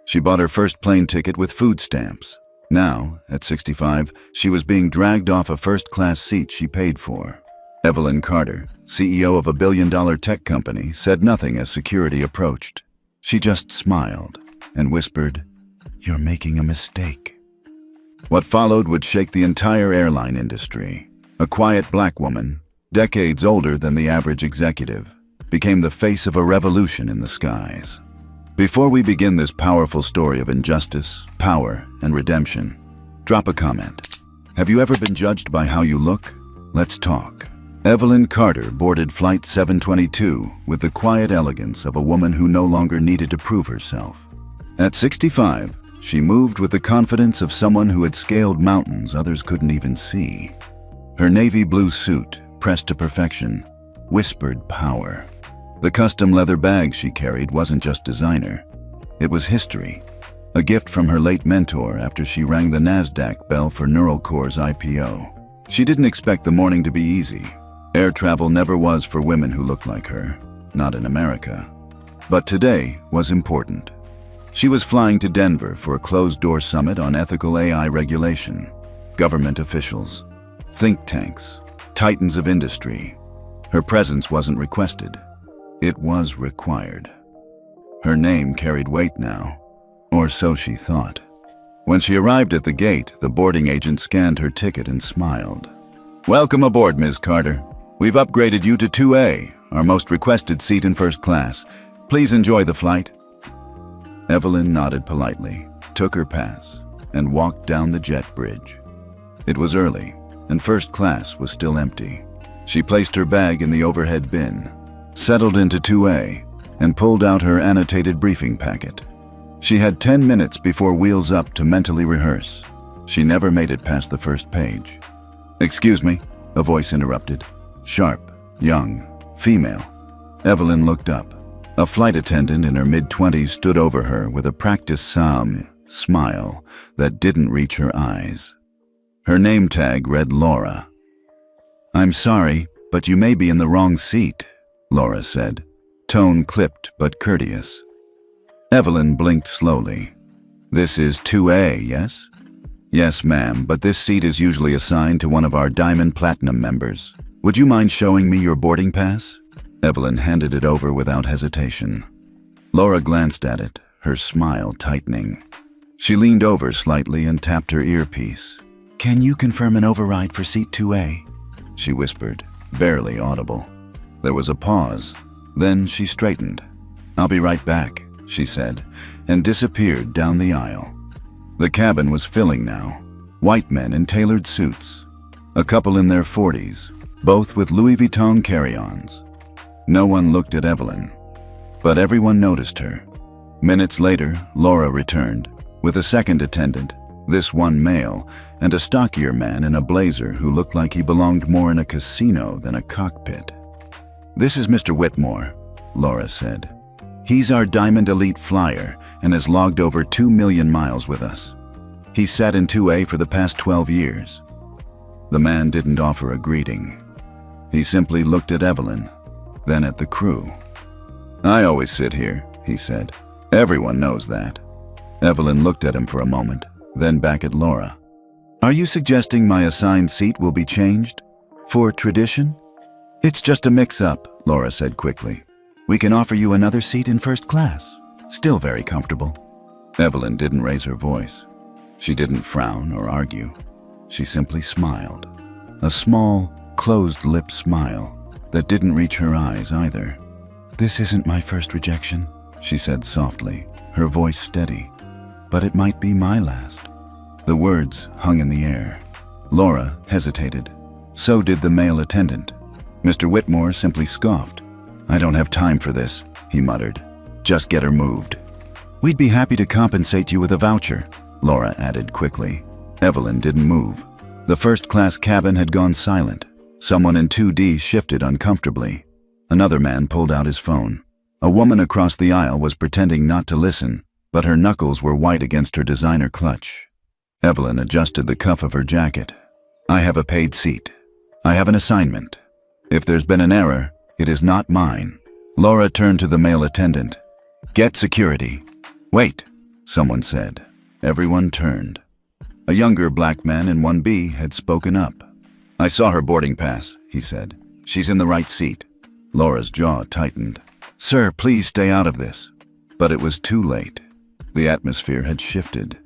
She bought her first plane ticket with food stamps. Now, at 65, she was being dragged off a first-class seat she paid for. Evelyn Carter, CEO of a billion-dollar tech company, said nothing as security approached. She just smiled and whispered, "You're making a mistake." What followed would shake the entire airline industry. A quiet black woman, decades older than the average executive, became the face of a revolution in the skies. Before we begin this powerful story of injustice, power, and redemption, drop a comment. Have you ever been judged by how you look? Let's talk. Evelyn Carter boarded Flight 722 with the quiet elegance of a woman who no longer needed to prove herself. At 65, she moved with the confidence of someone who had scaled mountains others couldn't even see. Her navy blue suit, pressed to perfection, whispered power. The custom leather bag she carried wasn't just designer. It was history, a gift from her late mentor after she rang the NASDAQ bell for Neuralcore's IPO. She didn't expect the morning to be easy. Air travel never was for women who looked like her, not in America. But today was important. She was flying to Denver for a closed-door summit on ethical AI regulation. Government officials, think tanks, titans of industry. Her presence wasn't requested. It was required. Her name carried weight now, or so she thought. When she arrived at the gate, the boarding agent scanned her ticket and smiled. "Welcome aboard, Ms. Carter. We've upgraded you to 2A, our most requested seat in first class. Please enjoy the flight." Evelyn nodded politely, took her pass, and walked down the jet bridge. It was early, and first class was still empty. She placed her bag in the overhead bin, settled into 2A, and pulled out her annotated briefing packet. She had 10 minutes before wheels up to mentally rehearse. She never made it past the first page. "Excuse me," a voice interrupted. Sharp, young, female. Evelyn looked up. A flight attendant in her mid-20s stood over her with a practiced smile that didn't reach her eyes. Her name tag read Laura. "I'm sorry, but you may be in the wrong seat," Laura said, tone clipped but courteous. Evelyn blinked slowly. "This is 2A, yes?" "Yes, ma'am, but this seat is usually assigned to one of our Diamond Platinum members. Would you mind showing me your boarding pass?" Evelyn handed it over without hesitation. Laura glanced at it, her smile tightening. She leaned over slightly and tapped her earpiece. "Can you confirm an override for seat 2A?" she whispered, barely audible. There was a pause. Then she straightened. "I'll be right back," she said, and disappeared down the aisle. The cabin was filling now. White men in tailored suits. A couple in their 40s, both with Louis Vuitton carry-ons. No one looked at Evelyn, but everyone noticed her. Minutes later, Laura returned, with a second attendant, this one male, and a stockier man in a blazer who looked like he belonged more in a casino than a cockpit. "This is Mr. Whitmore," Laura said. "He's our Diamond Elite flyer and has logged over 2 million miles with us. He's sat in 2A for the past 12 years. The man didn't offer a greeting. He simply looked at Evelyn, then at the crew. "I always sit here," he said. "Everyone knows that." Evelyn looked at him for a moment, then back at Laura. "Are you suggesting my assigned seat will be changed? For tradition?" "It's just a mix-up," Laura said quickly. "We can offer you another seat in first class. Still very comfortable." Evelyn didn't raise her voice. She didn't frown or argue. She simply smiled. A small, closed-lip smile that didn't reach her eyes either. "This isn't my first rejection," she said softly, her voice steady. "But it might be my last." The words hung in the air. Laura hesitated. So did the male attendant. Mr. Whitmore simply scoffed. "I don't have time for this," he muttered. "Just get her moved." "We'd be happy to compensate you with a voucher," Laura added quickly. Evelyn didn't move. The first-class cabin had gone silent. Someone in 2D shifted uncomfortably. Another man pulled out his phone. A woman across the aisle was pretending not to listen, but her knuckles were white against her designer clutch. Evelyn adjusted the cuff of her jacket. "I have a paid seat. I have an assignment. If there's been an error, it is not mine." Laura turned to the male attendant. "Get security." "Wait," someone said. Everyone turned. A younger black man in 1B had spoken up. "I saw her boarding pass," he said. "She's in the right seat." Laura's jaw tightened. "Sir, please stay out of this." But it was too late. The atmosphere had shifted.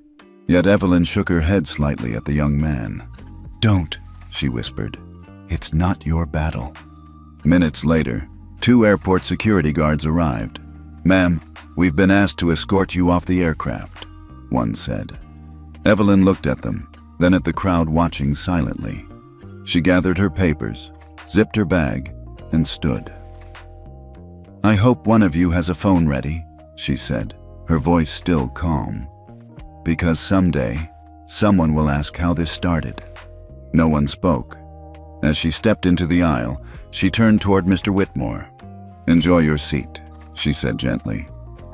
Yet Evelyn shook her head slightly at the young man. "Don't," she whispered. "It's not your battle." Minutes later, 2 airport security guards arrived. "Ma'am, we've been asked to escort you off the aircraft," one said. Evelyn looked at them, then at the crowd watching silently. She gathered her papers, zipped her bag, and stood. "I hope one of you has a phone ready," she said, her voice still calm. "Because someday, someone will ask how this started." No one spoke. As she stepped into the aisle, she turned toward Mr. Whitmore. "Enjoy your seat," she said gently.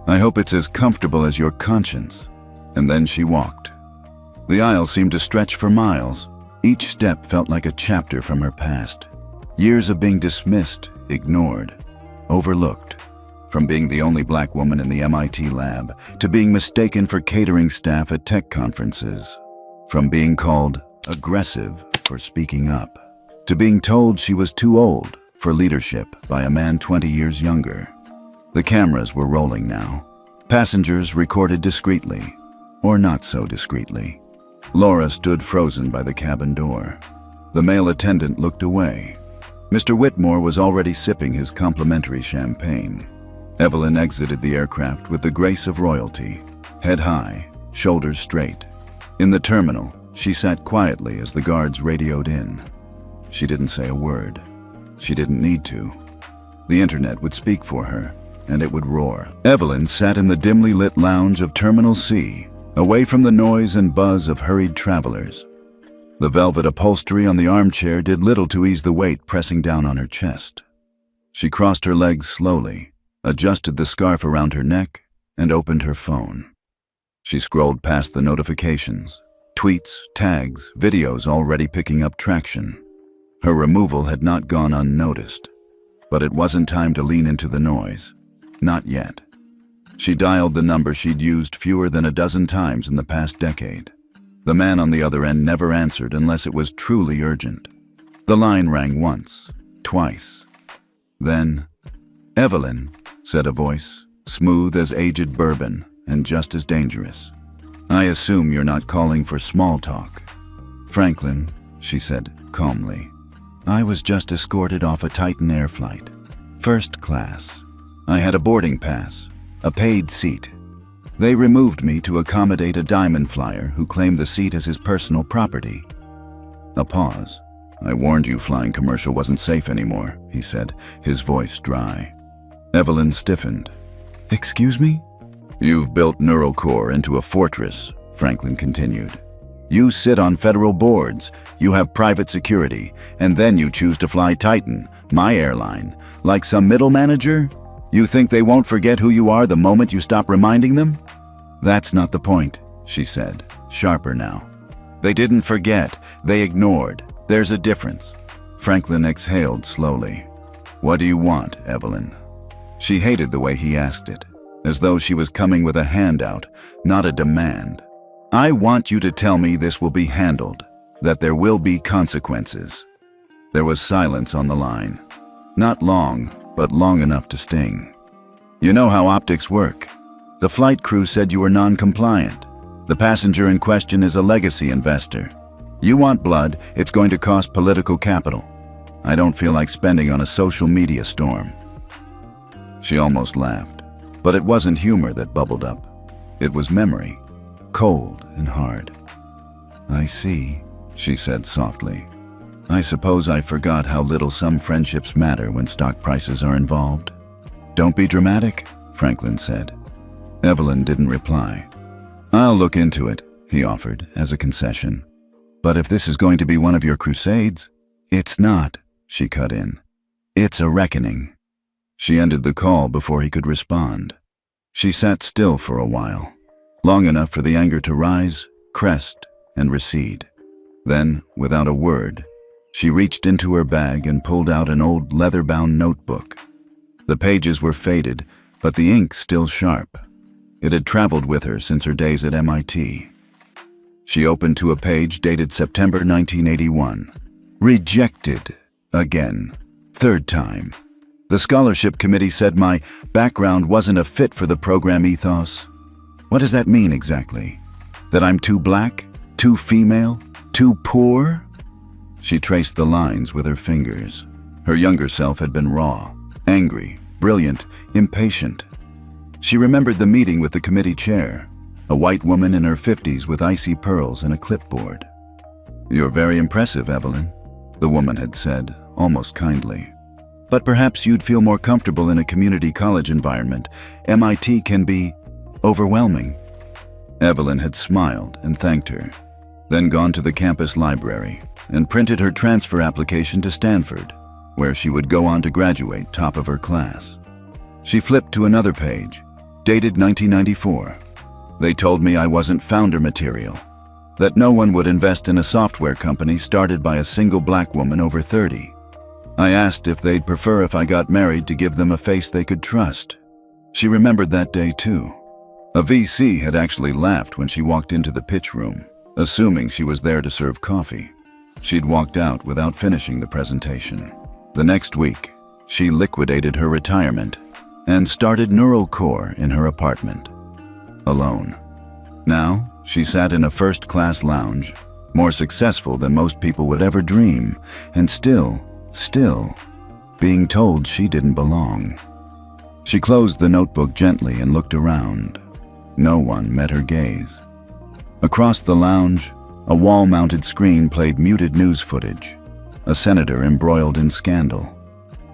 "I hope it's as comfortable as your conscience." And then she walked. The aisle seemed to stretch for miles. Each step felt like a chapter from her past. Years of being dismissed, ignored, overlooked. From being the only black woman in the MIT lab to being mistaken for catering staff at tech conferences. From being called aggressive for speaking up to being told she was too old for leadership by a man 20 years younger. The cameras were rolling now. Passengers recorded discreetly, or not so discreetly. Laura stood frozen by the cabin door. The male attendant looked away. Mr. Whitmore was already sipping his complimentary champagne. Evelyn exited the aircraft with the grace of royalty, head high, shoulders straight. In the terminal, she sat quietly as the guards radioed in. She didn't say a word. She didn't need to. The internet would speak for her, and it would roar. Evelyn sat in the dimly lit lounge of Terminal C, away from the noise and buzz of hurried travelers. The velvet upholstery on the armchair did little to ease the weight pressing down on her chest. She crossed her legs slowly, adjusted the scarf around her neck, and opened her phone. She scrolled past the notifications, tweets, tags, videos already picking up traction. Her removal had not gone unnoticed, but it wasn't time to lean into the noise. Not yet. She dialed the number she'd used fewer than a dozen times in the past decade. The man on the other end never answered unless it was truly urgent. The line rang once, twice. Then, "Evelyn," said a voice, smooth as aged bourbon and just as dangerous. "I assume you're not calling for small talk." "Franklin," she said calmly. "I was just escorted off a Titan Air flight. First class. I had a boarding pass, a paid seat. They removed me to accommodate a diamond flyer who claimed the seat as his personal property." A pause. "I warned you flying commercial wasn't safe anymore," he said, his voice dry. Evelyn stiffened. "Excuse me?" "You've built NeuroCore into a fortress," Franklin continued. "You sit on federal boards, you have private security, and then you choose to fly Titan, my airline, like some middle manager? You think they won't forget who you are the moment you stop reminding them?" "That's not the point," she said, sharper now. "They didn't forget, they ignored. There's a difference." Franklin exhaled slowly. "What do you want, Evelyn?" She hated the way he asked it, as though she was coming with a handout, not a demand. "I want you to tell me this will be handled, that there will be consequences." There was silence on the line. Not long, but long enough to sting. "You know how optics work. The flight crew said you were non-compliant. The passenger in question is a legacy investor. You want blood, it's going to cost political capital. I don't feel like spending on a social media storm." She almost laughed, but it wasn't humor that bubbled up. It was memory, cold and hard. "I see," she said softly. "I suppose I forgot how little some friendships matter when stock prices are involved." "Don't be dramatic," Franklin said. Evelyn didn't reply. "I'll look into it," he offered as a concession. "But if this is going to be one of your crusades..." "It's not," she cut in. "It's a reckoning." She ended the call before he could respond. She sat still for a while, long enough for the anger to rise, crest, and recede. Then, without a word, she reached into her bag and pulled out an old leather-bound notebook. The pages were faded, but the ink still sharp. It had traveled with her since her days at MIT. She opened to a page dated September 1981. Rejected. Again. Third time. The scholarship committee said my background wasn't a fit for the program ethos. What does that mean exactly? That I'm too black? Too female? Too poor? She traced the lines with her fingers. Her younger self had been raw, angry, brilliant, impatient. She remembered the meeting with the committee chair, a white woman in her 50s with icy pearls and a clipboard. "You're very impressive, Evelyn," the woman had said, almost kindly. "But perhaps you'd feel more comfortable in a community college environment. MIT can be overwhelming." Evelyn had smiled and thanked her, then gone to the campus library and printed her transfer application to Stanford, where she would go on to graduate top of her class. She flipped to another page, dated 1994. They told me I wasn't founder material, that no one would invest in a software company started by a single black woman over 30. I asked if they'd prefer if I got married to give them a face they could trust. She remembered that day too. A VC had actually laughed when she walked into the pitch room, assuming she was there to serve coffee. She'd walked out without finishing the presentation. The next week, she liquidated her retirement and started Neural Core in her apartment. Alone. Now, she sat in a first-class lounge, more successful than most people would ever dream, and still, being told she didn't belong. She closed the notebook gently and looked around. No one met her gaze. Across the lounge, a wall-mounted screen played muted news footage. A senator embroiled in scandal.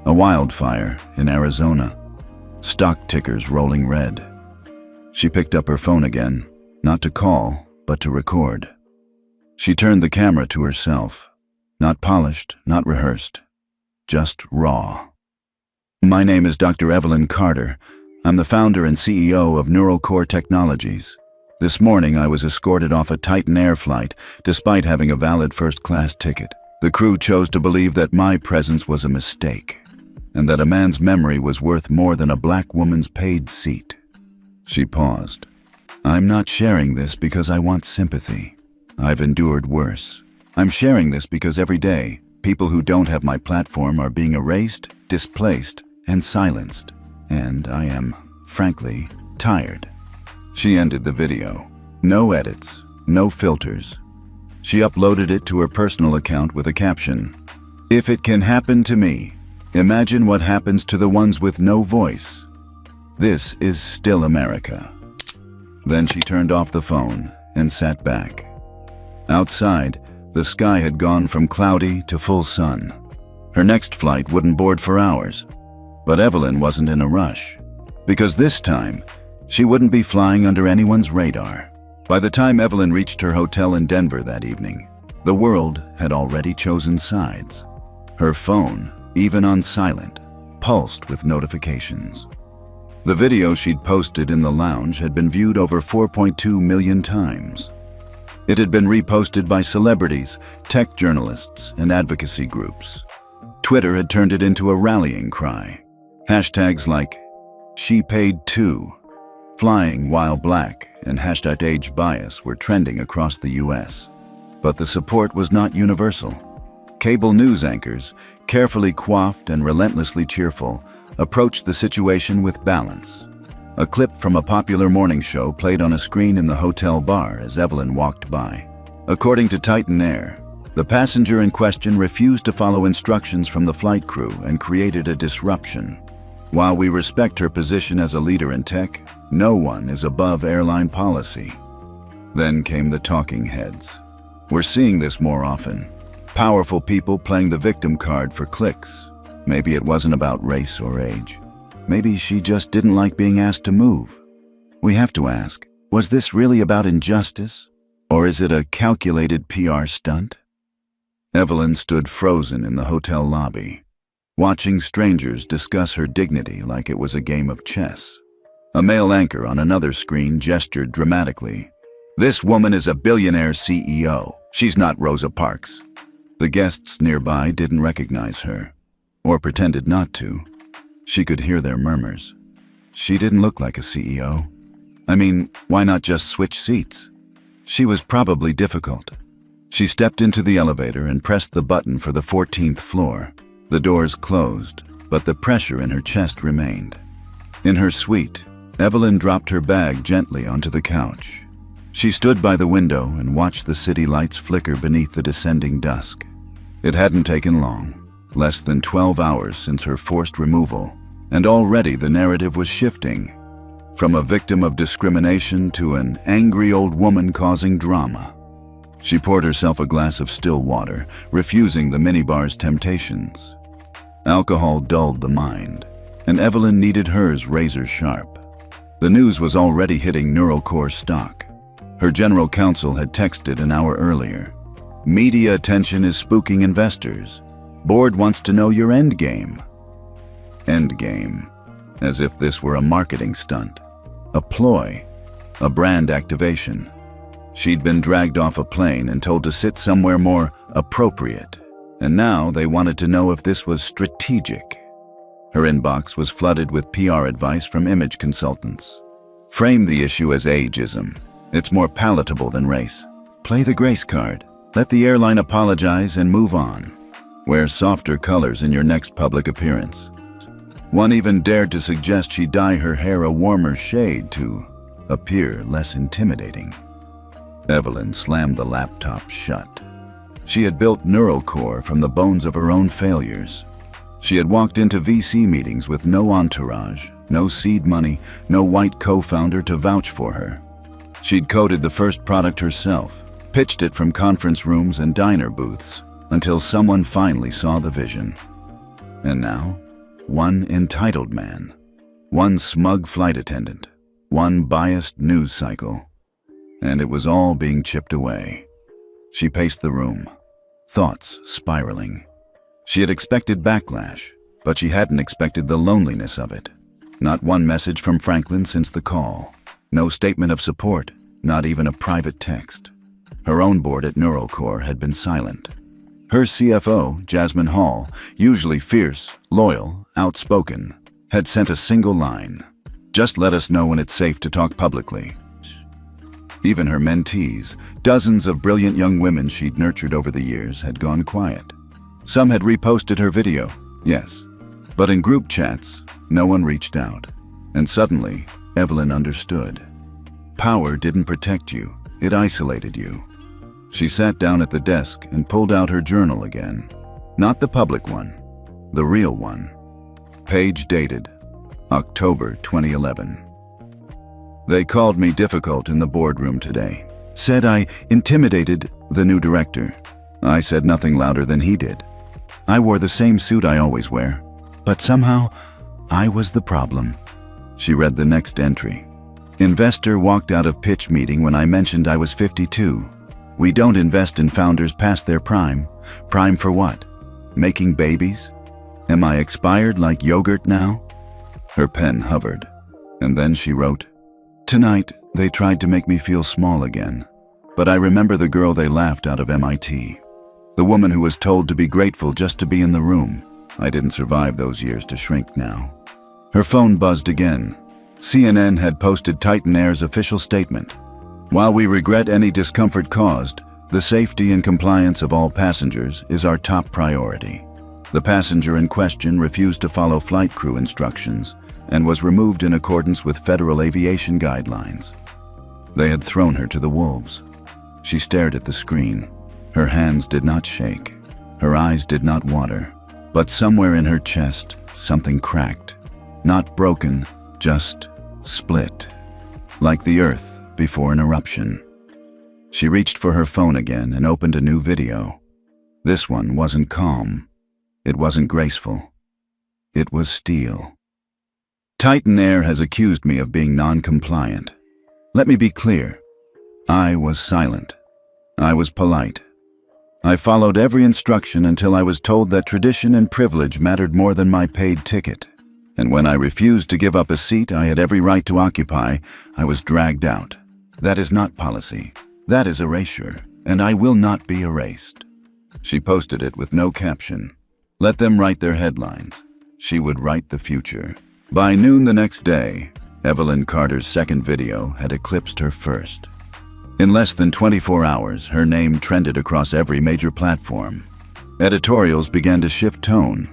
A wildfire in Arizona. Stock tickers rolling red. She picked up her phone again, not to call, but to record. She turned the camera to herself. Not polished, not rehearsed. Just raw. "My name is Dr. Evelyn Carter. I'm the founder and CEO of Neural Core Technologies. This morning I was escorted off a Titan Air flight despite having a valid first-class ticket. The crew chose to believe that my presence was a mistake, and that a man's memory was worth more than a black woman's paid seat." She paused. "I'm not sharing this because I want sympathy. I've endured worse. I'm sharing this because every day, people who don't have my platform are being erased, displaced, and silenced. And I am, frankly, tired." She ended the video. No edits, no filters. She uploaded it to her personal account with a caption, "If it can happen to me, imagine what happens to the ones with no voice. This is still America." Then she turned off the phone and sat back. Outside, the sky had gone from cloudy to full sun. Her next flight wouldn't board for hours. But Evelyn wasn't in a rush, because this time, she wouldn't be flying under anyone's radar. By the time Evelyn reached her hotel in Denver that evening, the world had already chosen sides. Her phone, even on silent, pulsed with notifications. The video she'd posted in the lounge had been viewed over 4.2 million times. It had been reposted by celebrities, tech journalists, and advocacy groups. Twitter had turned it into a rallying cry. Hashtags like "She Paid Too," "Flying While Black," and hashtag "Age Bias" were trending across the US. But the support was not universal. Cable news anchors, carefully coiffed and relentlessly cheerful, approached the situation with balance. A clip from a popular morning show played on a screen in the hotel bar as Evelyn walked by. According to Titan Air, the passenger in question refused to follow instructions from the flight crew and created a disruption. While we respect her position as a leader in tech, no one is above airline policy. Then came the talking heads. We're seeing this more often. Powerful people playing the victim card for clicks. Maybe it wasn't about race or age. Maybe she just didn't like being asked to move. We have to ask, was this really about injustice? Or is it a calculated PR stunt? Evelyn stood frozen in the hotel lobby, watching strangers discuss her dignity like it was a game of chess. A male anchor on another screen gestured dramatically. "This woman is a billionaire CEO. She's not Rosa Parks." The guests nearby didn't recognize her, or pretended not to. She could hear their murmurs. She didn't look like a CEO. I mean, why not just switch seats? She was probably difficult. She stepped into the elevator and pressed the button for the 14th floor. The doors closed, but the pressure in her chest remained. In her suite, Evelyn dropped her bag gently onto the couch. She stood by the window and watched the city lights flicker beneath the descending dusk. It hadn't taken long, less than 12 hours since her forced removal, and already the narrative was shifting, from a victim of discrimination to an angry old woman causing drama. She poured herself a glass of still water, refusing the minibar's temptations. Alcohol dulled the mind, and Evelyn needed hers razor sharp. The news was already hitting Neural Core stock. Her general counsel had texted an hour earlier. Media attention is spooking investors. Board wants to know your endgame. Endgame. As if this were a marketing stunt, a ploy, a brand activation. She'd been dragged off a plane and told to sit somewhere more appropriate, and now they wanted to know if this was strategic. Her inbox was flooded with PR advice from image consultants. Frame the issue as ageism. It's more palatable than race. Play the grace card. Let the airline apologize and move on. Wear softer colors in your next public appearance. One even dared to suggest she dye her hair a warmer shade to appear less intimidating. Evelyn slammed the laptop shut. She had built Neural Core from the bones of her own failures. She had walked into VC meetings with no entourage, no seed money, no white co-founder to vouch for her. She'd coded the first product herself, pitched it from conference rooms and diner booths, until someone finally saw the vision. And now, one entitled man, one smug flight attendant, one biased news cycle, and it was all being chipped away. She paced the room, thoughts spiraling. She had expected backlash, but she hadn't expected the loneliness of it. Not one message from Franklin since the call. No statement of support, not even a private text. Her own board at Neural Core had been silent. Her CFO, Jasmine Hall, usually fierce, loyal, outspoken, had sent a single line. Just let us know when it's safe to talk publicly. Even her mentees, dozens of brilliant young women she'd nurtured over the years, had gone quiet. Some had reposted her video, yes, but in group chats, no one reached out. And suddenly, Evelyn understood. Power didn't protect you, it isolated you. She sat down at the desk and pulled out her journal again. Not the public one, the real one. Page dated, October 2011. They called me difficult in the boardroom today. Said I intimidated the new director. I said nothing louder than he did. I wore the same suit I always wear, but somehow I was the problem. She read the next entry. Investor walked out of pitch meeting when I mentioned I was 52. We don't invest in founders past their prime. Prime for what? Making babies? Am I expired like yogurt now? Her pen hovered, and then she wrote, Tonight, they tried to make me feel small again, but I remember the girl they laughed out of MIT. The woman who was told to be grateful just to be in the room. I didn't survive those years to shrink now. Her phone buzzed again. CNN had posted Titan Air's official statement. While we regret any discomfort caused, the safety and compliance of all passengers is our top priority. The passenger in question refused to follow flight crew instructions and was removed in accordance with federal aviation guidelines. They had thrown her to the wolves. She stared at the screen. Her hands did not shake. Her eyes did not water. But somewhere in her chest, something cracked. Not broken, just split. Like the earth before an eruption. She reached for her phone again and opened a new video. This one wasn't calm. It wasn't graceful. It was steel. Titan Air has accused me of being non-compliant. Let me be clear. I was silent. I was polite. I followed every instruction until I was told that tradition and privilege mattered more than my paid ticket. And when I refused to give up a seat I had every right to occupy, I was dragged out. That is not policy. That is erasure, and I will not be erased. She posted it with no caption. Let them write their headlines. She would write the future. By noon the next day, Evelyn Carter's second video had eclipsed her first. In less than 24 hours, her name trended across every major platform. Editorials began to shift tone.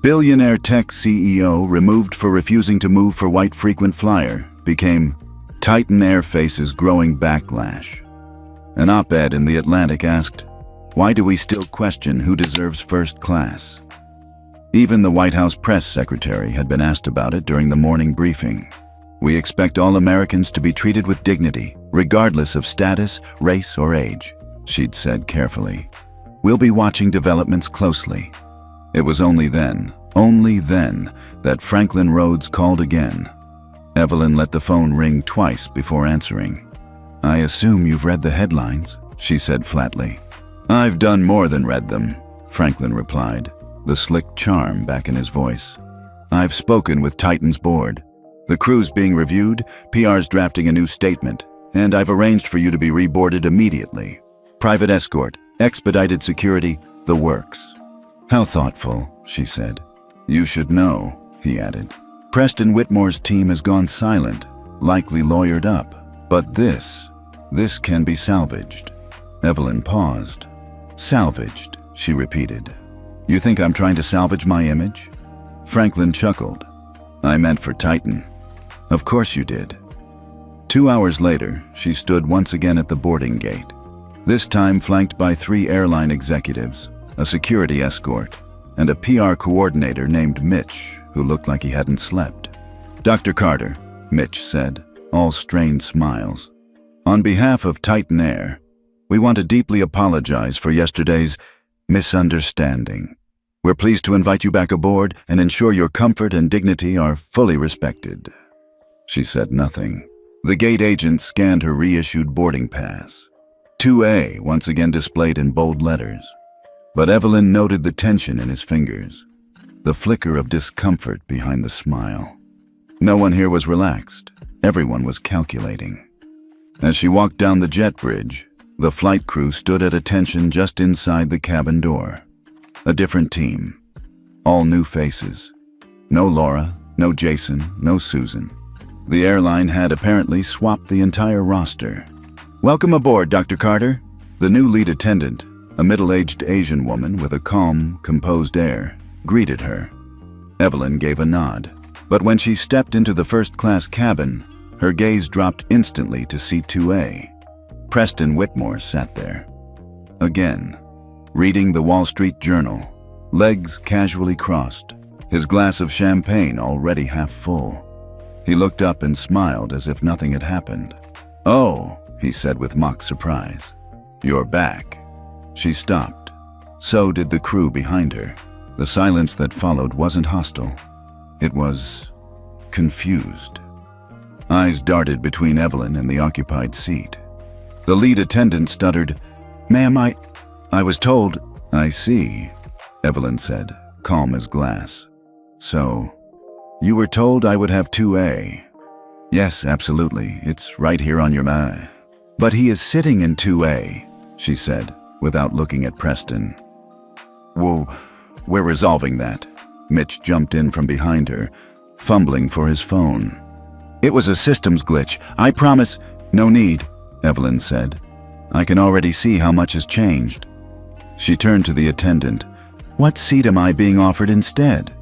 Billionaire tech CEO removed for refusing to move for white frequent flyer became Titan Air faces growing backlash. An op-ed in The Atlantic asked, "Why do we still question who deserves first class?" Even the White House press secretary had been asked about it during the morning briefing. "We expect all Americans to be treated with dignity, regardless of status, race, or age," she'd said carefully. "We'll be watching developments closely." It was only then, that Franklin Rhodes called again. Evelyn let the phone ring twice before answering. "I assume you've read the headlines," she said flatly. "I've done more than read them," Franklin replied, the slick charm back in his voice. "I've spoken with Titan's board. The crew's being reviewed, PR's drafting a new statement, and I've arranged for you to be reboarded immediately. Private escort, expedited security, the works." "How thoughtful," she said. "You should know," he added. "Preston Whitmore's team has gone silent, likely lawyered up. But this can be salvaged." Evelyn paused. "Salvaged," she repeated. "You think I'm trying to salvage my image?" Franklin chuckled. "I meant for Titan." "Of course you did." 2 hours later, she stood once again at the boarding gate, this time flanked by 3 airline executives, a security escort, and a PR coordinator named Mitch, who looked like he hadn't slept. "Dr. Carter," Mitch said, all strained smiles. "On behalf of Titan Air, we want to deeply apologize for yesterday's misunderstanding. We're pleased to invite you back aboard and ensure your comfort and dignity are fully respected." She said nothing. The gate agent scanned her reissued boarding pass. 2A once again displayed in bold letters. But Evelyn noted the tension in his fingers, the flicker of discomfort behind the smile. No one here was relaxed. Everyone was calculating. As she walked down the jet bridge, the flight crew stood at attention just inside the cabin door. A different team. All new faces. No Laura, no Jason, no Susan. The airline had apparently swapped the entire roster. "Welcome aboard, Dr. Carter." The new lead attendant, a middle-aged Asian woman with a calm, composed air, greeted her. Evelyn gave a nod. But when she stepped into the first-class cabin, her gaze dropped instantly to seat 2A. Preston Whitmore sat there. Again, reading the Wall Street Journal, legs casually crossed, his glass of champagne already half full. He looked up and smiled as if nothing had happened. "Oh," he said with mock surprise. "You're back." She stopped. So did the crew behind her. The silence that followed wasn't hostile. It was confused. Eyes darted between Evelyn and the occupied seat. The lead attendant stuttered, "Ma'am, I was told—" "I see," Evelyn said, calm as glass. "So, you were told I would have 2A. "Yes, absolutely. It's right here on your map." "But he is sitting in 2A, she said, without looking at Preston. "Whoa, we're resolving that." Mitch jumped in from behind her, fumbling for his phone. "It was a systems glitch. I promise—" "No need," Evelyn said. "I can already see how much has changed." She turned to the attendant. "What seat am I being offered instead?"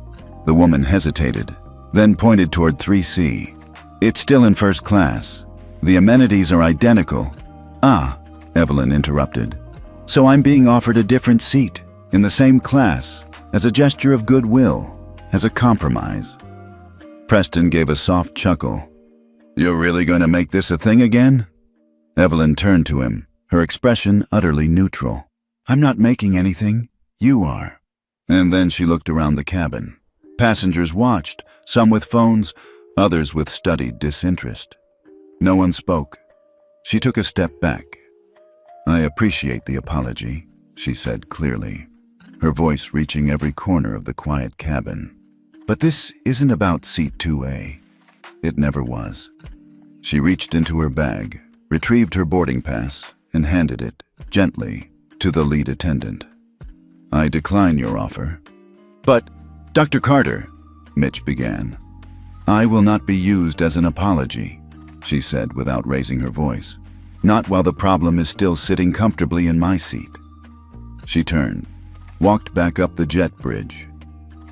The woman hesitated, then pointed toward 3C. "It's still in first class. The amenities are identical." "Ah," Evelyn interrupted. "So I'm being offered a different seat, in the same class, as a gesture of goodwill, as a compromise." Preston gave a soft chuckle. "You're really going to make this a thing again?" Evelyn turned to him, her expression utterly neutral. "I'm not making anything. You are." And then she looked around the cabin. Passengers watched, some with phones, others with studied disinterest. No one spoke. She took a step back. "I appreciate the apology," she said clearly, her voice reaching every corner of the quiet cabin. "But this isn't about seat 2A. It never was." She reached into her bag, retrieved her boarding pass, and handed it, gently, to the lead attendant. "I decline your offer." "But, Dr. Carter," Mitch began. "I will not be used as an apology," she said without raising her voice. "Not while the problem is still sitting comfortably in my seat." She turned, walked back up the jet bridge.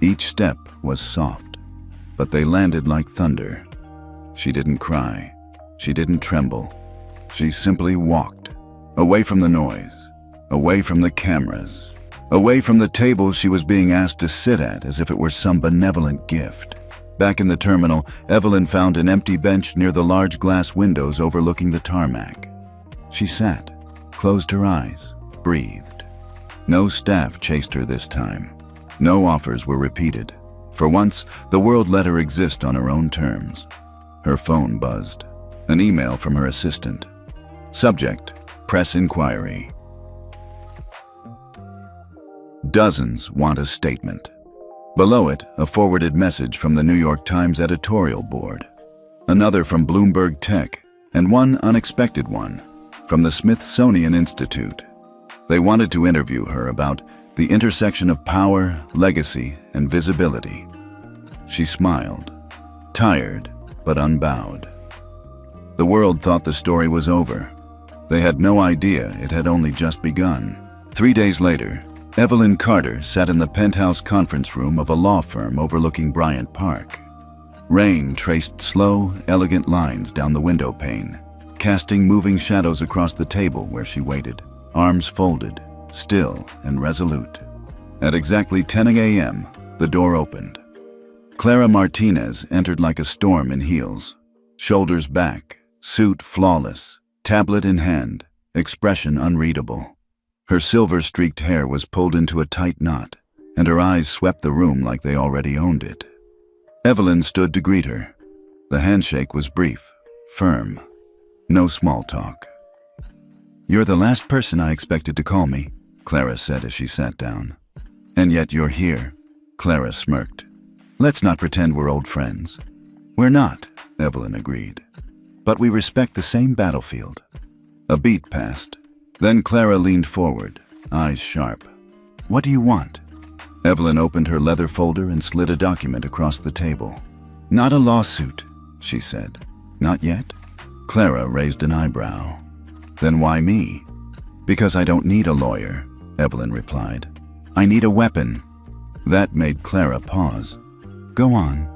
Each step was soft, but they landed like thunder. She didn't cry. She didn't tremble. She simply walked, away from the noise, away from the cameras, away from the table she was being asked to sit at as if it were some benevolent gift. Back in the terminal, Evelyn found an empty bench near the large glass windows overlooking the tarmac. She sat, closed her eyes, breathed. No staff chased her this time. No offers were repeated. For once, the world let her exist on her own terms. Her phone buzzed. An email from her assistant. Subject: Press Inquiry. Dozens want a statement. Below it, a forwarded message from the New York Times editorial board. Another from Bloomberg Tech, and one unexpected one from the Smithsonian Institute. They wanted to interview her about the intersection of power, legacy, and visibility. She smiled, tired but unbowed. The world thought the story was over. They had no idea it had only just begun. 3 days later, Evelyn Carter sat in the penthouse conference room of a law firm overlooking Bryant Park. Rain traced slow, elegant lines down the window pane, casting moving shadows across the table where she waited, arms folded, still and resolute. At exactly 10 a.m., the door opened. Clara Martinez entered like a storm in heels, shoulders back, suit flawless, tablet in hand, expression unreadable. Her silver-streaked hair was pulled into a tight knot, and her eyes swept the room like they already owned it. Evelyn stood to greet her. The handshake was brief, firm. No small talk. "You're the last person I expected to call me," Clara said as she sat down. "And yet you're here," Clara smirked. "Let's not pretend we're old friends." "We're not," Evelyn agreed. "But we respect the same battlefield." A beat passed. Then Clara leaned forward, eyes sharp. "What do you want?" Evelyn opened her leather folder and slid a document across the table. "Not a lawsuit," she said. "Not yet?" Clara raised an eyebrow. "Then why me?" "Because I don't need a lawyer," Evelyn replied. "I need a weapon." That made Clara pause. "Go on."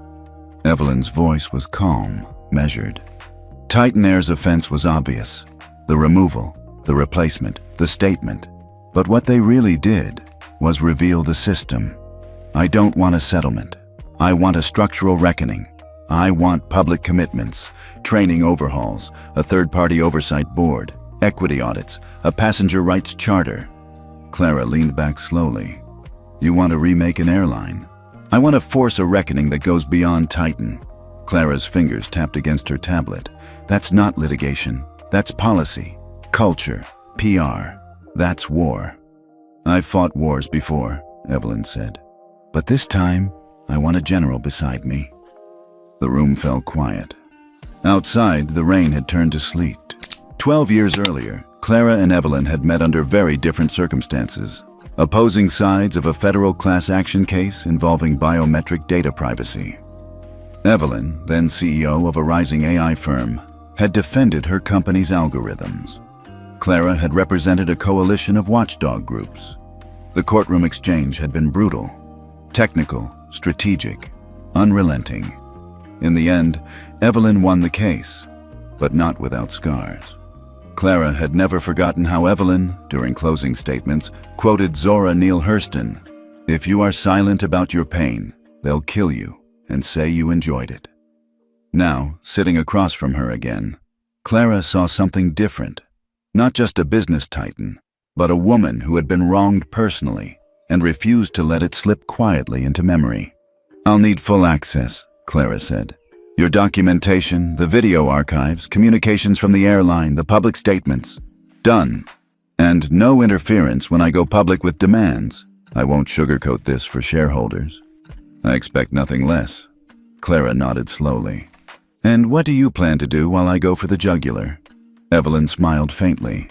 Evelyn's voice was calm, measured. Titan Air's offense was obvious. The removal, the replacement, the statement. But what they really did was reveal the system. "I don't want a settlement. I want a structural reckoning. I want public commitments, training overhauls, a third-party oversight board, equity audits, a passenger rights charter." Clara leaned back slowly. "You want to remake an airline? I want to force a reckoning that goes beyond Titan." Clara's fingers tapped against her tablet. "That's not litigation. That's policy, culture, PR. That's war." "I've fought wars before," Evelyn said. "But this time, I want a general beside me." The room fell quiet. Outside, the rain had turned to sleet. 12 years earlier, Clara and Evelyn had met under very different circumstances. Opposing sides of a federal class action case involving biometric data privacy. Evelyn, then CEO of a rising AI firm, had defended her company's algorithms. Clara had represented a coalition of watchdog groups. The courtroom exchange had been brutal, technical, strategic, unrelenting. In the end, Evelyn won the case, but not without scars. Clara had never forgotten how Evelyn, during closing statements, quoted Zora Neale Hurston, "If you are silent about your pain, they'll kill you and say you enjoyed it." Now, sitting across from her again, Clara saw something different. Not just a business titan, but a woman who had been wronged personally and refused to let it slip quietly into memory. "I'll need full access," Clara said. "Your documentation, the video archives, communications from the airline, the public statements. Done. And no interference when I go public with demands. I won't sugarcoat this for shareholders." "I expect nothing less." Clara nodded slowly. "And what do you plan to do while I go for the jugular?" Evelyn smiled faintly.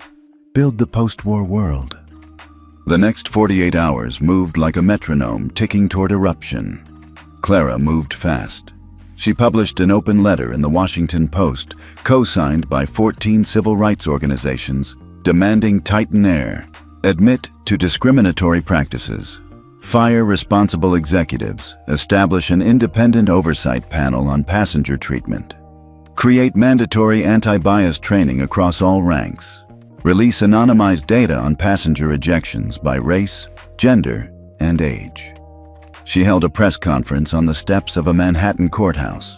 "Build the post-war world." The next 48 hours moved like a metronome ticking toward eruption. Clara moved fast. She published an open letter in the Washington Post, co-signed by 14 civil rights organizations, demanding Titan Air admit to discriminatory practices, fire responsible executives, establish an independent oversight panel on passenger treatment, create mandatory anti-bias training across all ranks, release anonymized data on passenger ejections by race, gender, and age. She held a press conference on the steps of a Manhattan courthouse.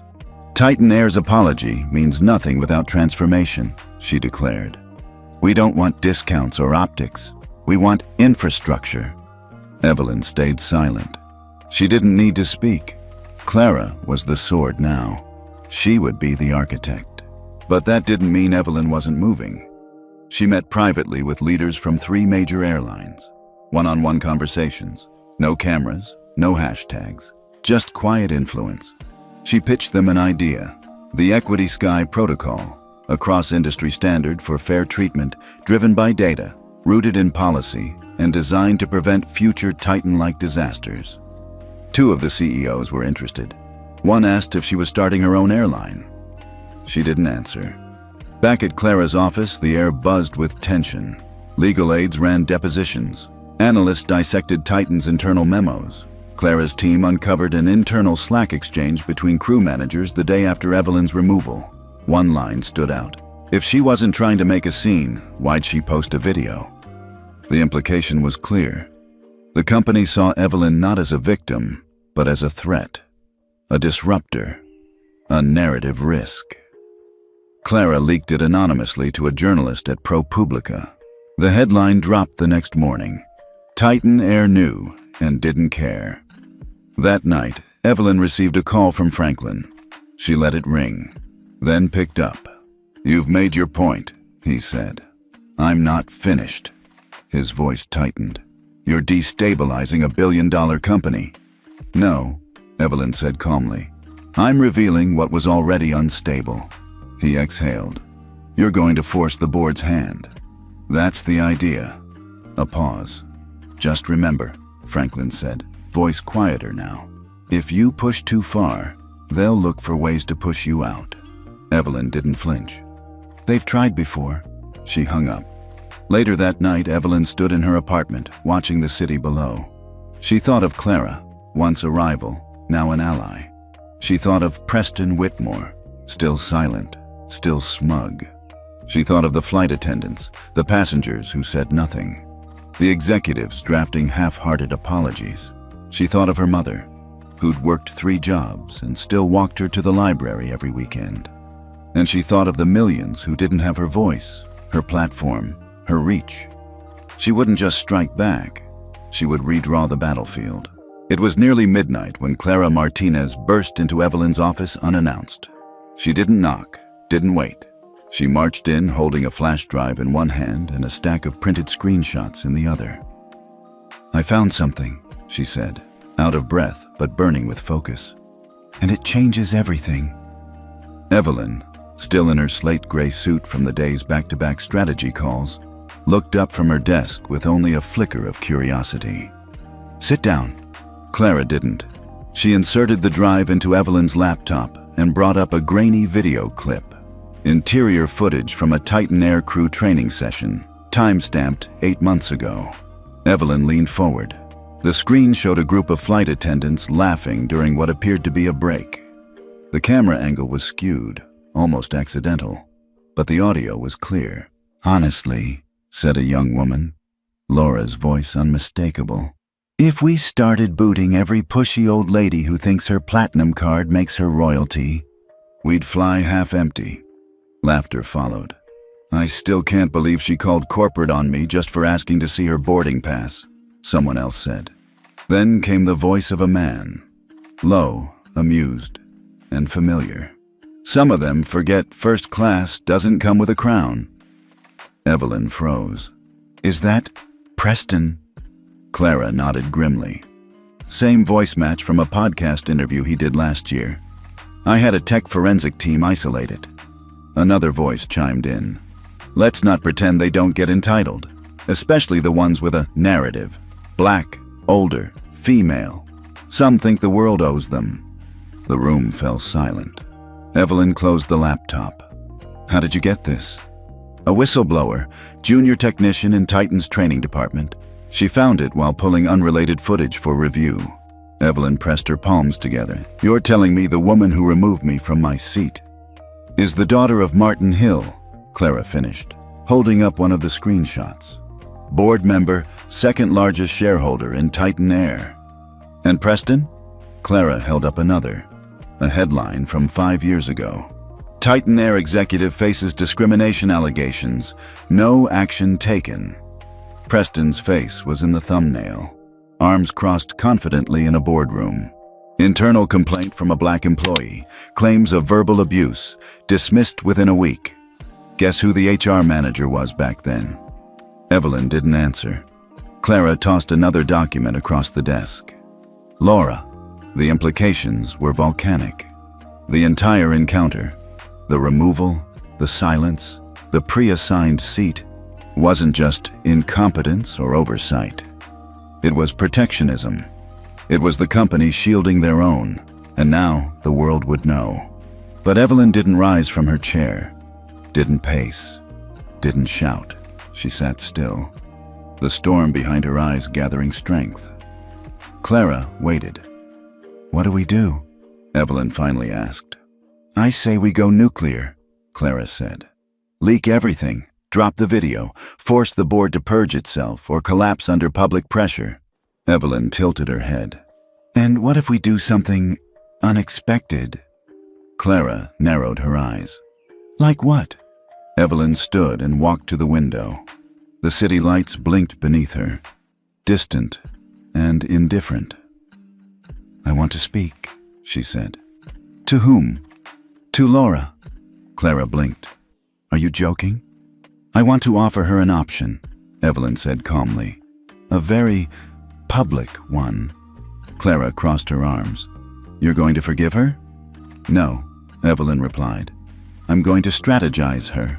Titan Air's apology means nothing without transformation, she declared. We don't want discounts or optics. We want infrastructure. Evelyn stayed silent. She didn't need to speak. Clara was the sword now. She would be the architect. But that didn't mean Evelyn wasn't moving. She met privately with leaders from 3 major airlines. One-on-one conversations. No cameras, no hashtags, just quiet influence. She pitched them an idea, the Equity Sky Protocol, a cross-industry standard for fair treatment driven by data, rooted in policy, and designed to prevent future Titan-like disasters. 2 of the CEOs were interested. One asked if she was starting her own airline. She didn't answer. Back at Clara's office, the air buzzed with tension. Legal aides ran depositions. Analysts dissected Titan's internal memos. Clara's team uncovered an internal Slack exchange between crew managers the day after Evelyn's removal. One line stood out. If she wasn't trying to make a scene, why'd she post a video? The implication was clear. The company saw Evelyn not as a victim, but as a threat, a disruptor, a narrative risk. Clara leaked it anonymously to a journalist at ProPublica. The headline dropped the next morning. Titan Air knew and didn't care. That night, Evelyn received a call from Franklin. She let it ring, then picked up. You've made your point, he said. I'm not finished. His voice tightened. You're destabilizing $1 billion company. No, Evelyn said calmly. I'm revealing what was already unstable. He exhaled. You're going to force the board's hand. That's the idea. A pause. Just remember, Franklin said, voice quieter now. If you push too far, they'll look for ways to push you out. Evelyn didn't flinch. They've tried before. She hung up. Later that night, Evelyn stood in her apartment, watching the city below. She thought of Clara, once a rival, now an ally. She thought of Preston Whitmore, still silent, still smug. She thought of the flight attendants, the passengers who said nothing, the executives drafting half-hearted apologies. She thought of her mother, who'd worked 3 jobs and still walked her to the library every weekend. And she thought of the millions who didn't have her voice, her platform, her reach. She wouldn't just strike back. She would redraw the battlefield. It was nearly midnight when Clara Martinez burst into Evelyn's office unannounced. She didn't knock, didn't wait. She marched in holding a flash drive in one hand and a stack of printed screenshots in the other. I found something, she said, out of breath but burning with focus. And it changes everything. Evelyn, still in her slate gray suit from the day's back-to-back strategy calls, looked up from her desk with only a flicker of curiosity. Sit down. Clara didn't. She inserted the drive into Evelyn's laptop and brought up a grainy video clip. Interior footage from a Titan Air crew training session, time-stamped 8 months ago. Evelyn leaned forward. The screen showed a group of flight attendants laughing during what appeared to be a break. The camera angle was skewed, almost accidental, but the audio was clear. Honestly, said a young woman, Laura's voice unmistakable, if we started booting every pushy old lady who thinks her platinum card makes her royalty, we'd fly half empty. Laughter followed. I still can't believe she called corporate on me just for asking to see her boarding pass, someone else said. Then came the voice of a man, low, amused, and familiar. Some of them forget first class doesn't come with a crown. Evelyn froze. Is that Preston? Clara nodded grimly. Same voice match from a podcast interview he did last year. I had a tech forensic team isolate it. Another voice chimed in. Let's not pretend they don't get entitled, especially the ones with a narrative. Black, older, female. Some think the world owes them. The room fell silent. Evelyn closed the laptop. How did you get this? A whistleblower, junior technician in Titan's training department. She found it while pulling unrelated footage for review. Evelyn pressed her palms together. You're telling me the woman who removed me from my seat is the daughter of Martin Hill, Clara finished, holding up one of the screenshots. Board member, second largest shareholder in Titan Air. And Preston? Clara held up another, a headline from 5 years ago. Titan Air executive faces discrimination allegations, no action taken. Preston's face was in the thumbnail, arms crossed confidently in a boardroom. Internal complaint from a black employee, claims of verbal abuse, dismissed within a week. Guess who the HR manager was back then? Evelyn didn't answer. Clara tossed another document across the desk. Laura. The implications were volcanic. The entire encounter, the removal, the silence, the pre-assigned seat, wasn't just incompetence or oversight. It was protectionism. It was the company shielding their own, and now the world would know. But Evelyn didn't rise from her chair, didn't pace, didn't shout. She sat still, the storm behind her eyes gathering strength. Clara waited. What do we do? Evelyn finally asked. I say we go nuclear, Clara said. Leak everything, drop the video, force the board to purge itself or collapse under public pressure. Evelyn tilted her head. And what if we do something unexpected? Clara narrowed her eyes. Like what? Evelyn stood and walked to the window. The city lights blinked beneath her, distant and indifferent. I want to speak, she said. To whom? To Laura. Clara blinked. Are you joking? I want to offer her an option, Evelyn said calmly. A very public one. Clara crossed her arms. You're going to forgive her? No, Evelyn replied. I'm going to strategize her.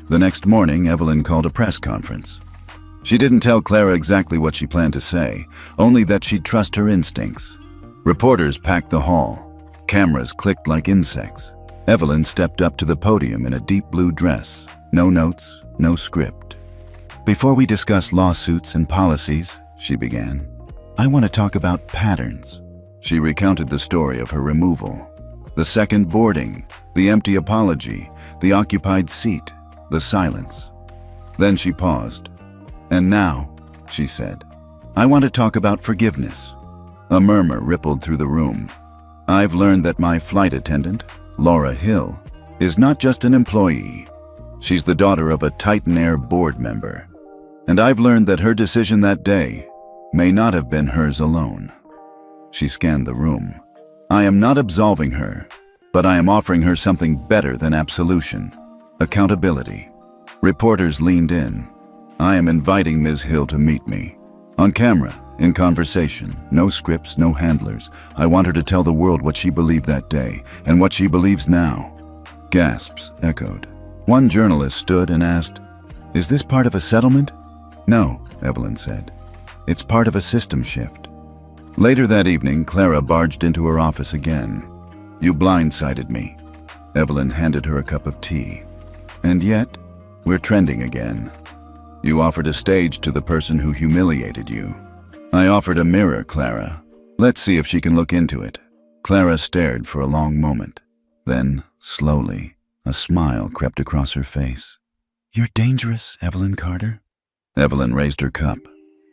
The next morning, Evelyn called a press conference. She didn't tell Clara exactly what she planned to say, only that she'd trust her instincts. Reporters packed the hall. Cameras clicked like insects. Evelyn stepped up to the podium in a deep blue dress. No notes, no script. Before we discuss lawsuits and policies, she began, I want to talk about patterns. She recounted the story of her removal. The second boarding, the empty apology, the occupied seat, the silence. Then she paused. And now, she said, I want to talk about forgiveness. A murmur rippled through the room. I've learned that my flight attendant, Laura Hill, is not just an employee. She's the daughter of a Titan Air board member. And I've learned that her decision that day may not have been hers alone. She scanned the room. I am not absolving her, but I am offering her something better than absolution. Accountability. Reporters leaned in. I am inviting Ms. Hill to meet me. On camera, in conversation, no scripts, no handlers. I want her to tell the world what she believed that day, and what she believes now. Gasps echoed. One journalist stood and asked, Is this part of a settlement? No, Evelyn said. It's part of a system shift. Later that evening, Clara barged into her office again. You blindsided me. Evelyn handed her a cup of tea. And yet, we're trending again. You offered a stage to the person who humiliated you. I offered a mirror, Clara. Let's see if she can look into it. Clara stared for a long moment. Then, slowly, a smile crept across her face. You're dangerous, Evelyn Carter. Evelyn raised her cup.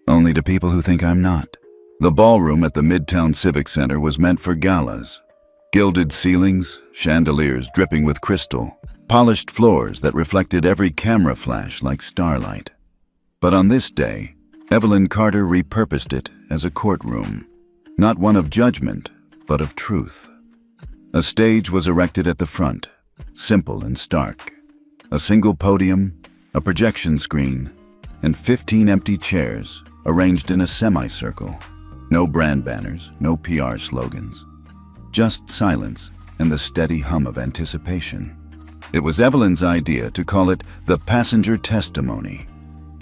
Only to people who think I'm not. The ballroom at the Midtown Civic Center was meant for galas. Gilded ceilings, chandeliers dripping with crystal, polished floors that reflected every camera flash like starlight. But on this day, Evelyn Carter repurposed it as a courtroom. Not one of judgment, but of truth. A stage was erected at the front, simple and stark. A single podium, a projection screen, and 15 empty chairs arranged in a semicircle. No brand banners, no PR slogans. Just silence and the steady hum of anticipation. It was Evelyn's idea to call it the passenger testimony.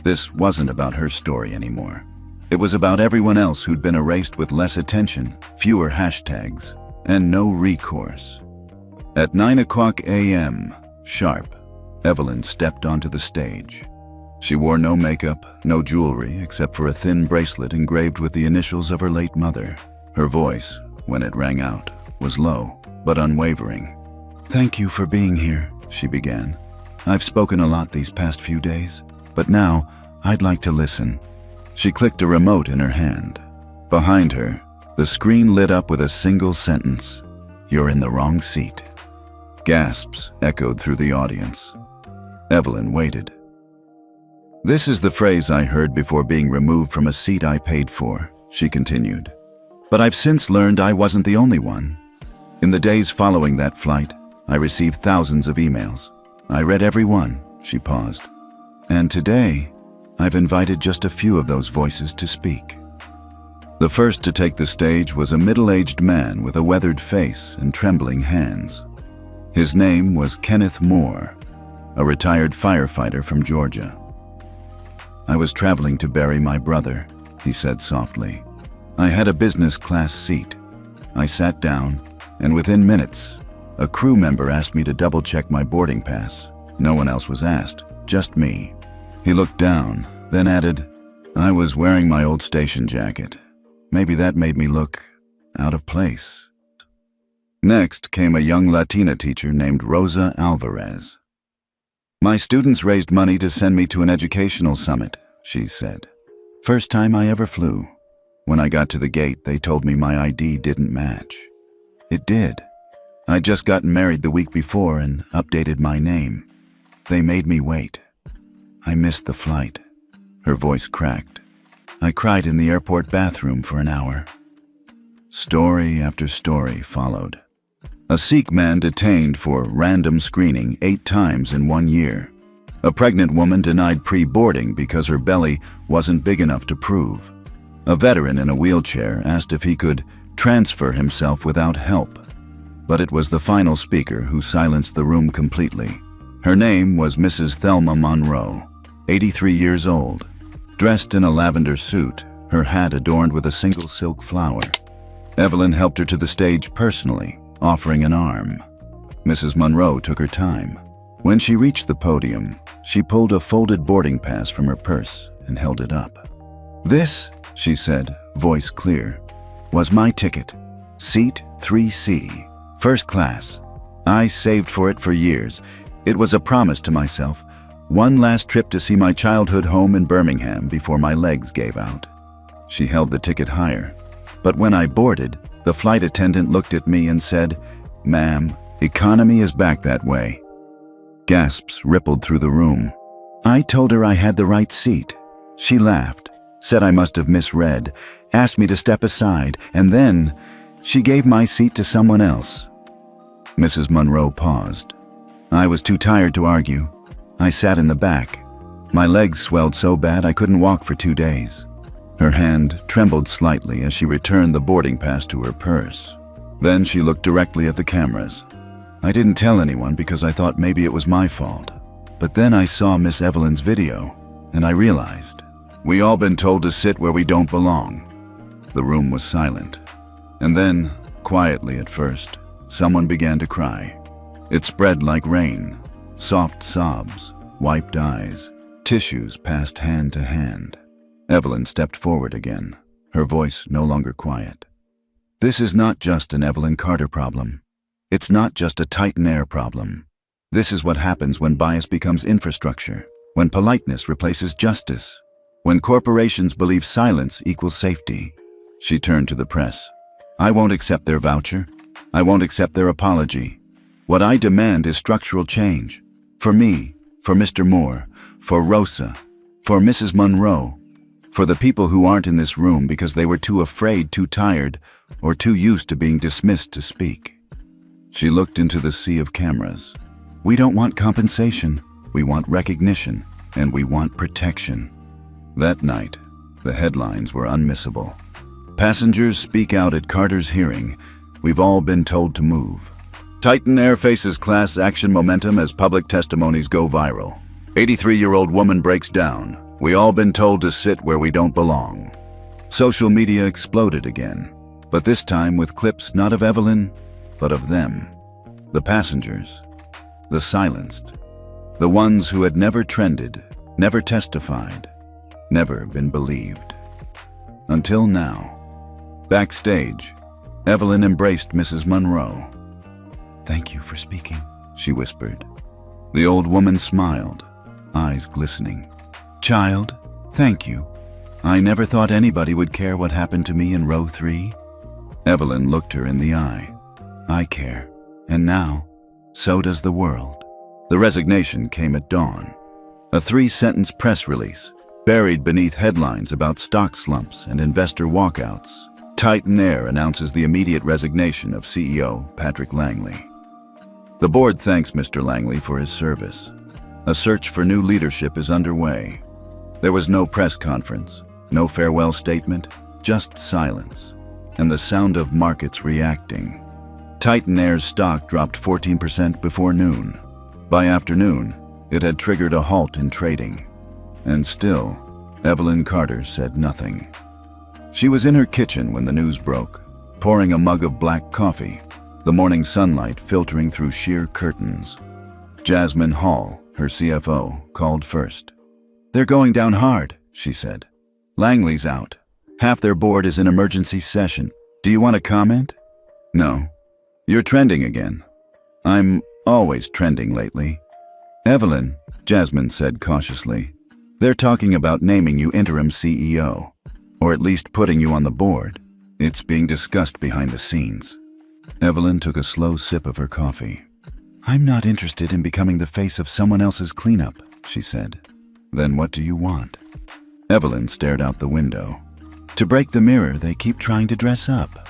This wasn't about her story anymore. It was about everyone else who'd been erased with less attention, fewer hashtags, and no recourse. At 9 a.m. sharp, Evelyn stepped onto the stage. She wore no makeup, no jewelry, except for a thin bracelet engraved with the initials of her late mother. Her voice, when it rang out, was low, but unwavering. "Thank you for being here," she began. "I've spoken a lot these past few days, but now I'd like to listen." She clicked a remote in her hand. Behind her, the screen lit up with a single sentence: "You're in the wrong seat." Gasps echoed through the audience. Evelyn waited. "This is the phrase I heard before being removed from a seat I paid for," she continued. "But I've since learned I wasn't the only one. In the days following that flight, I received thousands of emails. I read every one," she paused. "And today, I've invited just a few of those voices to speak." The first to take the stage was a middle-aged man with a weathered face and trembling hands. His name was Kenneth Moore, a retired firefighter from Georgia. "I was traveling to bury my brother," he said softly. "I had a business class seat. I sat down, and within minutes, a crew member asked me to double-check my boarding pass. No one else was asked, just me." He looked down, then added, "I was wearing my old station jacket. Maybe that made me look out of place." Next came a young Latina teacher named Rosa Alvarez. "My students raised money to send me to an educational summit," she said. "First time I ever flew. When I got to the gate, they told me my ID didn't match. It did. I'd just gotten married the week before and updated my name. They made me wait. I missed the flight." Her voice cracked. "I cried in the airport bathroom for an hour." Story after story followed. A Sikh man detained for random screening 8 times in 1 year. A pregnant woman denied pre-boarding because her belly wasn't big enough to prove. A veteran in a wheelchair asked if he could transfer himself without help. But it was the final speaker who silenced the room completely. Her name was Mrs. Thelma Monroe, 83 years old. Dressed in a lavender suit, her hat adorned with a single silk flower. Evelyn helped her to the stage personally, offering an arm. Mrs. Monroe took her time. When she reached the podium, she pulled a folded boarding pass from her purse and held it up. "This," she said, voice clear, "was my ticket. Seat 3C, first class. I saved for it for years. It was a promise to myself. One last trip to see my childhood home in Birmingham before my legs gave out." She held the ticket higher. "But when I boarded, the flight attendant looked at me and said, 'Ma'am, economy is back that way.'" Gasps rippled through the room. "I told her I had the right seat. She laughed, said I must have misread, asked me to step aside, and then she gave my seat to someone else." Mrs. Monroe paused. "I was too tired to argue. I sat in the back. My legs swelled so bad I couldn't walk for 2 days." Her hand trembled slightly as she returned the boarding pass to her purse. Then she looked directly at the cameras. "I didn't tell anyone because I thought maybe it was my fault. But then I saw Miss Evelyn's video, and I realized. We all been told to sit where we don't belong." The room was silent. And then, quietly at first, someone began to cry. It spread like rain. Soft sobs, wiped eyes, tissues passed hand to hand. Evelyn stepped forward again, her voice no longer quiet. "This is not just an Evelyn Carter problem. It's not just a Titan Air problem. This is what happens when bias becomes infrastructure, when politeness replaces justice, when corporations believe silence equals safety." She turned to the press. "I won't accept their voucher. I won't accept their apology. What I demand is structural change. For me, for Mr. Moore, for Rosa, for Mrs. Monroe, for the people who aren't in this room because they were too afraid, too tired, or too used to being dismissed to speak." She looked into the sea of cameras. "We don't want compensation. We want recognition, and we want protection." That night, the headlines were unmissable. "Passengers speak out at Carter's hearing. We've all been told to move." "Titan Air faces class action momentum as public testimonies go viral." 83-year-old woman breaks down. "We all been told to sit where we don't belong." Social media exploded again. but this time with clips not of Evelyn, but of them. The passengers, the silenced, the ones who had never trended, never testified, never been believed. Until now. Backstage, Evelyn embraced Mrs. Monroe. "Thank you for speaking," she whispered. The old woman smiled, eyes glistening. "Child, thank you. I never thought anybody would care what happened to me in row 3. Evelyn looked her in the eye. "I care, and now, so does the world." The resignation came at dawn. A 3-sentence press release, buried beneath headlines about stock slumps and investor walkouts. Titan Air announces the immediate resignation of CEO Patrick Langley. The board thanks Mr. Langley for his service. A search for new leadership is underway. There was no press conference, no farewell statement, just silence, and the sound of markets reacting. Titan Air's stock dropped 14% before noon. By afternoon, it had triggered a halt in trading. And still, Evelyn Carter said nothing. She was in her kitchen when the news broke, pouring a mug of black coffee, the morning sunlight filtering through sheer curtains. Jasmine Hall, her CFO, called first. "They're going down hard," she said. "Langley's out. Half their board is in emergency session. Do you want to comment?" "No. You're trending again." "I'm always trending lately." "Evelyn," Jasmine said cautiously, "they're talking about naming you interim CEO, or at least putting you on the board. It's being discussed behind the scenes." Evelyn took a slow sip of her coffee. "I'm not interested in becoming the face of someone else's cleanup," she said. "Then what do you want?" Evelyn stared out the window. "To break the mirror, they keep trying to dress up."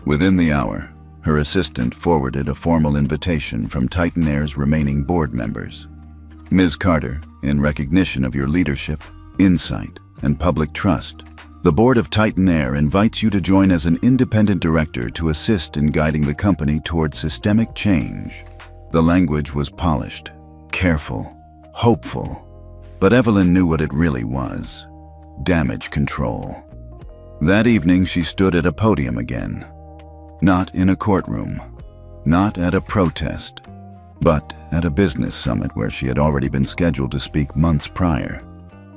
Within the hour, her assistant forwarded a formal invitation from Titan Air's remaining board members. "Ms. Carter, in recognition of your leadership, insight, and public trust, the board of Titan Air invites you to join as an independent director to assist in guiding the company towards systemic change." The language was polished, careful, hopeful, but Evelyn knew what it really was: damage control. That evening she stood at a podium again. Not in a courtroom, not at a protest, but at a business summit where she had already been scheduled to speak months prior.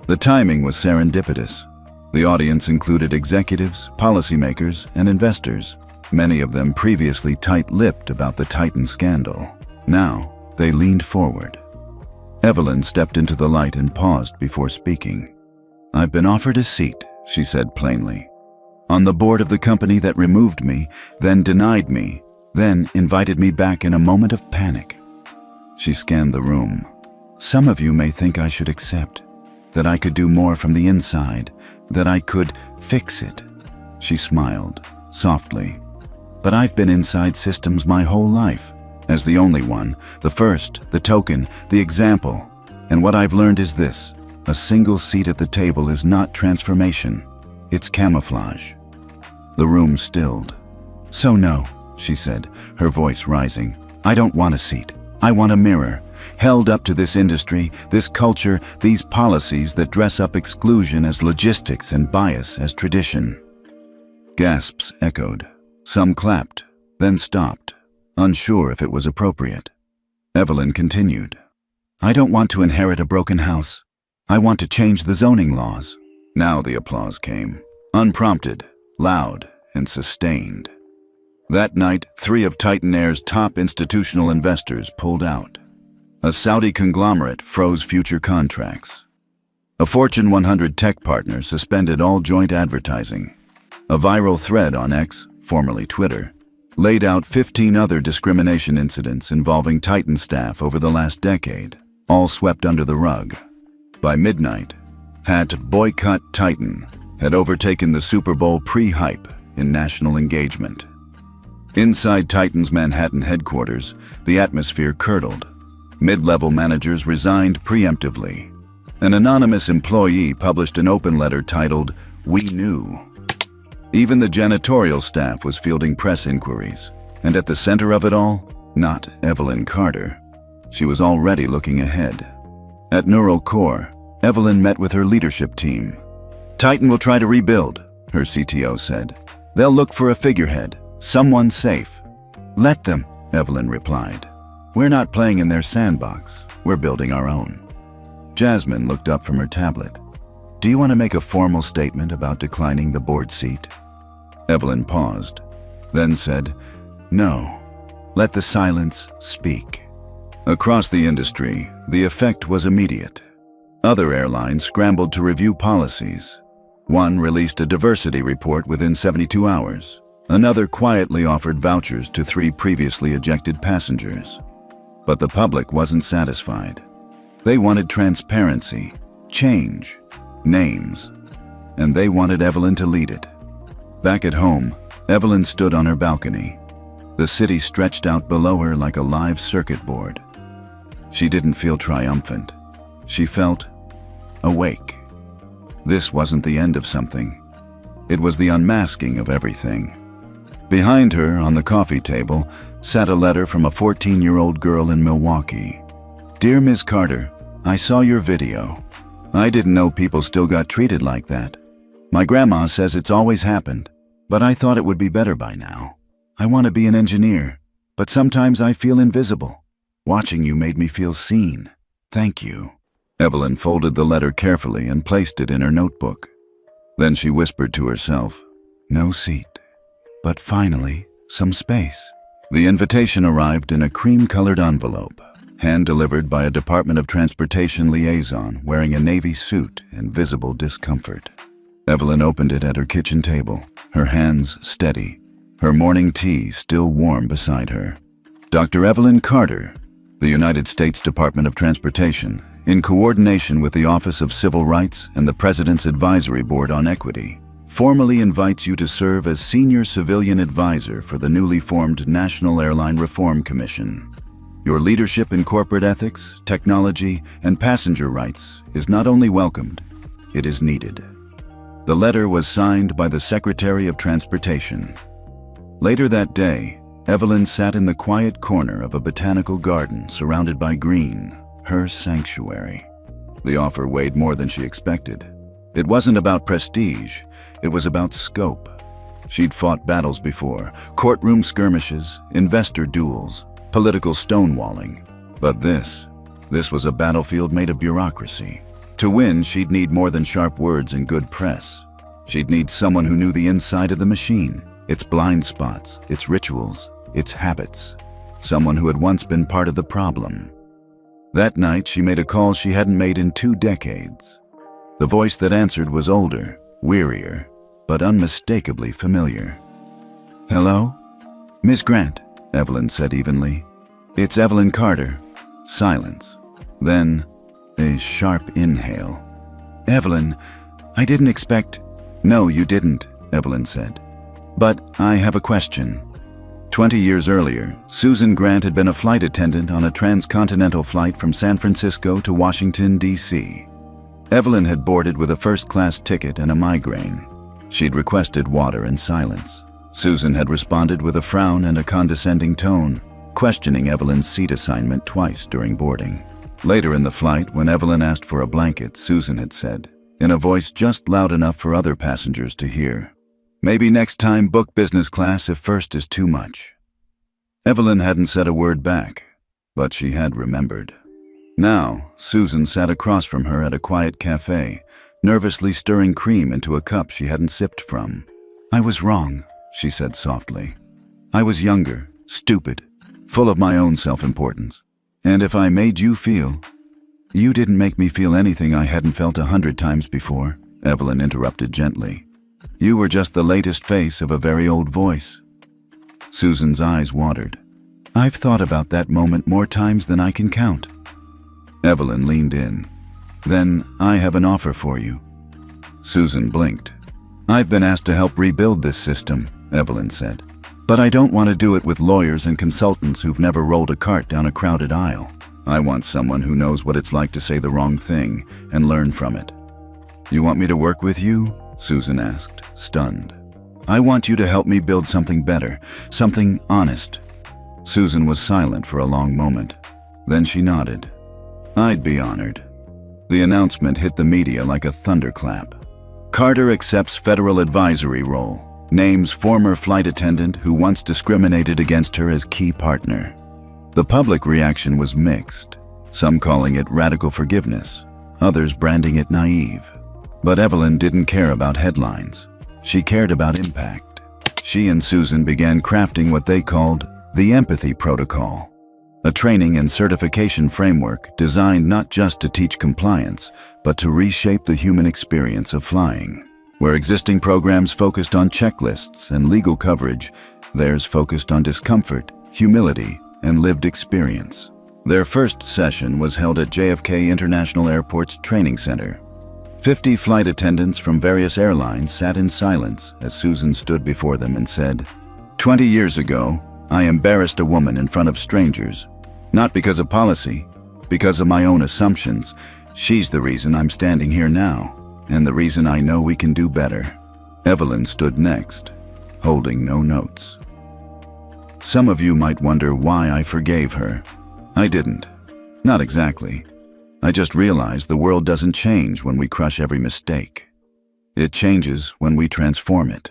The timing was serendipitous. The audience included executives, policymakers, and investors, many of them previously tight-lipped about the Titan scandal. Now, they leaned forward. Evelyn stepped into the light and paused before speaking. "I've been offered a seat," she said plainly, "on the board of the company that removed me, then denied me, then invited me back in a moment of panic." She scanned the room. "Some of you may think I should accept, that I could do more from the inside, that I could fix it." She smiled, softly. "But I've been inside systems my whole life, as the only one, the first, the token, the example. And what I've learned is this: a single seat at the table is not transformation, it's camouflage." The room stilled. "So no," she said, her voice rising. "I don't want a seat. I want a mirror, held up to this industry, this culture, these policies that dress up exclusion as logistics and bias as tradition." Gasps echoed. Some clapped, then stopped, unsure if it was appropriate. Evelyn continued. "I don't want to inherit a broken house. I want to change the zoning laws." Now the applause came, unprompted, loud, and sustained. That night, 3 of Titan Air's top institutional investors pulled out. A Saudi conglomerate froze future contracts. A Fortune 100 tech partner suspended all joint advertising. A viral thread on X, formerly Twitter, laid out 15 other discrimination incidents involving Titan staff over the last decade, all swept under the rug. By midnight, #Boycott Titan had overtaken the Super Bowl pre-hype in national engagement. Inside Titan's Manhattan headquarters, the atmosphere curdled. Mid-level managers resigned preemptively. An anonymous employee published an open letter titled, "We Knew." Even the janitorial staff was fielding press inquiries, and at the center of it all, not Evelyn Carter. She was already looking ahead. At Neural Core, Evelyn met with her leadership team. "Titan will try to rebuild," her CTO said. They'll look for a figurehead, someone safe. Let them, Evelyn replied. We're not playing in their sandbox. We're building our own. Jasmine looked up from her tablet. Do you want to make a formal statement about declining the board seat? Evelyn paused, then said, No. Let the silence speak. Across the industry, the effect was immediate. Other airlines scrambled to review policies. One released a diversity report within 72 hours. Another quietly offered vouchers to 3 previously ejected passengers. But the public wasn't satisfied. They wanted transparency, change, names, and they wanted Evelyn to lead it. Back at home, Evelyn stood on her balcony. The city stretched out below her like a live circuit board. She didn't feel triumphant. She felt awake. This wasn't the end of something. It was the unmasking of everything. Behind her, on the coffee table, sat a letter from a 14-year-old girl in Milwaukee. Dear Ms. Carter, I saw your video. I didn't know people still got treated like that. My grandma says it's always happened, but I thought it would be better by now. I want to be an engineer, but sometimes I feel invisible. Watching you made me feel seen. Thank you. Evelyn folded the letter carefully and placed it in her notebook. Then she whispered to herself, No seat. But finally, some space. The invitation arrived in a cream-colored envelope, hand-delivered by a Department of Transportation liaison wearing a navy suit in visible discomfort. Evelyn opened it at her kitchen table, her hands steady, her morning tea still warm beside her. Dr. Evelyn Carter, the United States Department of Transportation, in coordination with the Office of Civil Rights and the President's Advisory Board on Equity, formally invites you to serve as Senior Civilian Advisor for the newly formed National Airline Reform Commission. Your leadership in corporate ethics, technology, and passenger rights is not only welcomed, it is needed. The letter was signed by the Secretary of Transportation. Later that day, Evelyn sat in the quiet corner of a botanical garden surrounded by green, her sanctuary. The offer weighed more than she expected. It wasn't about prestige, it was about scope. She'd fought battles before, courtroom skirmishes, investor duels, political stonewalling. But this was a battlefield made of bureaucracy. To win, she'd need more than sharp words and good press. She'd need someone who knew the inside of the machine, its blind spots, its rituals, its habits. Someone who had once been part of the problem. That night, she made a call she hadn't made in 2 decades. The voice that answered was older, wearier, but unmistakably familiar. Hello? Miss Grant, Evelyn said evenly. It's Evelyn Carter. Silence. Then, a sharp inhale. Evelyn, I didn't expect... No, you didn't, Evelyn said. But I have a question. 20 years earlier, Susan Grant had been a flight attendant on a transcontinental flight from San Francisco to Washington, D.C. Evelyn had boarded with a first-class ticket and a migraine. She'd requested water and silence. Susan had responded with a frown and a condescending tone, questioning Evelyn's seat assignment twice during boarding. Later in the flight, when Evelyn asked for a blanket, Susan had said, in a voice just loud enough for other passengers to hear, Maybe next time book business class if first is too much. Evelyn hadn't said a word back, but she had remembered. Now, Susan sat across from her at a quiet cafe, nervously stirring cream into a cup she hadn't sipped from. I was wrong, she said softly. I was younger, stupid, full of my own self-importance. And if I made you feel... You didn't make me feel anything I hadn't felt 100 times before, Evelyn interrupted gently. You were just the latest face of a very old voice. Susan's eyes watered. I've thought about that moment more times than I can count. Evelyn leaned in. Then I have an offer for you. Susan blinked. I've been asked to help rebuild this system, Evelyn said. But I don't want to do it with lawyers and consultants who've never rolled a cart down a crowded aisle. I want someone who knows what it's like to say the wrong thing and learn from it. You want me to work with you? Susan asked, stunned. I want you to help me build something better, something honest. Susan was silent for a long moment. Then she nodded. I'd be honored. The announcement hit the media like a thunderclap. Carter accepts federal advisory role. Names former flight attendant who once discriminated against her as key partner. The public reaction was mixed, some calling it radical forgiveness, others branding it naive. But Evelyn didn't care about headlines. She cared about impact. She and Susan began crafting what they called the Empathy Protocol, a training and certification framework designed not just to teach compliance, but to reshape the human experience of flying. Where existing programs focused on checklists and legal coverage, theirs focused on discomfort, humility, and lived experience. Their first session was held at JFK International Airport's training center. 50 flight attendants from various airlines sat in silence as Susan stood before them and said, "20 years ago, I embarrassed a woman in front of strangers. Not because of policy, because of my own assumptions. She's the reason I'm standing here now, and the reason I know we can do better." Evelyn stood next, holding no notes. Some of you might wonder why I forgave her. I didn't. Not exactly. I just realized the world doesn't change when we crush every mistake. It changes when we transform it.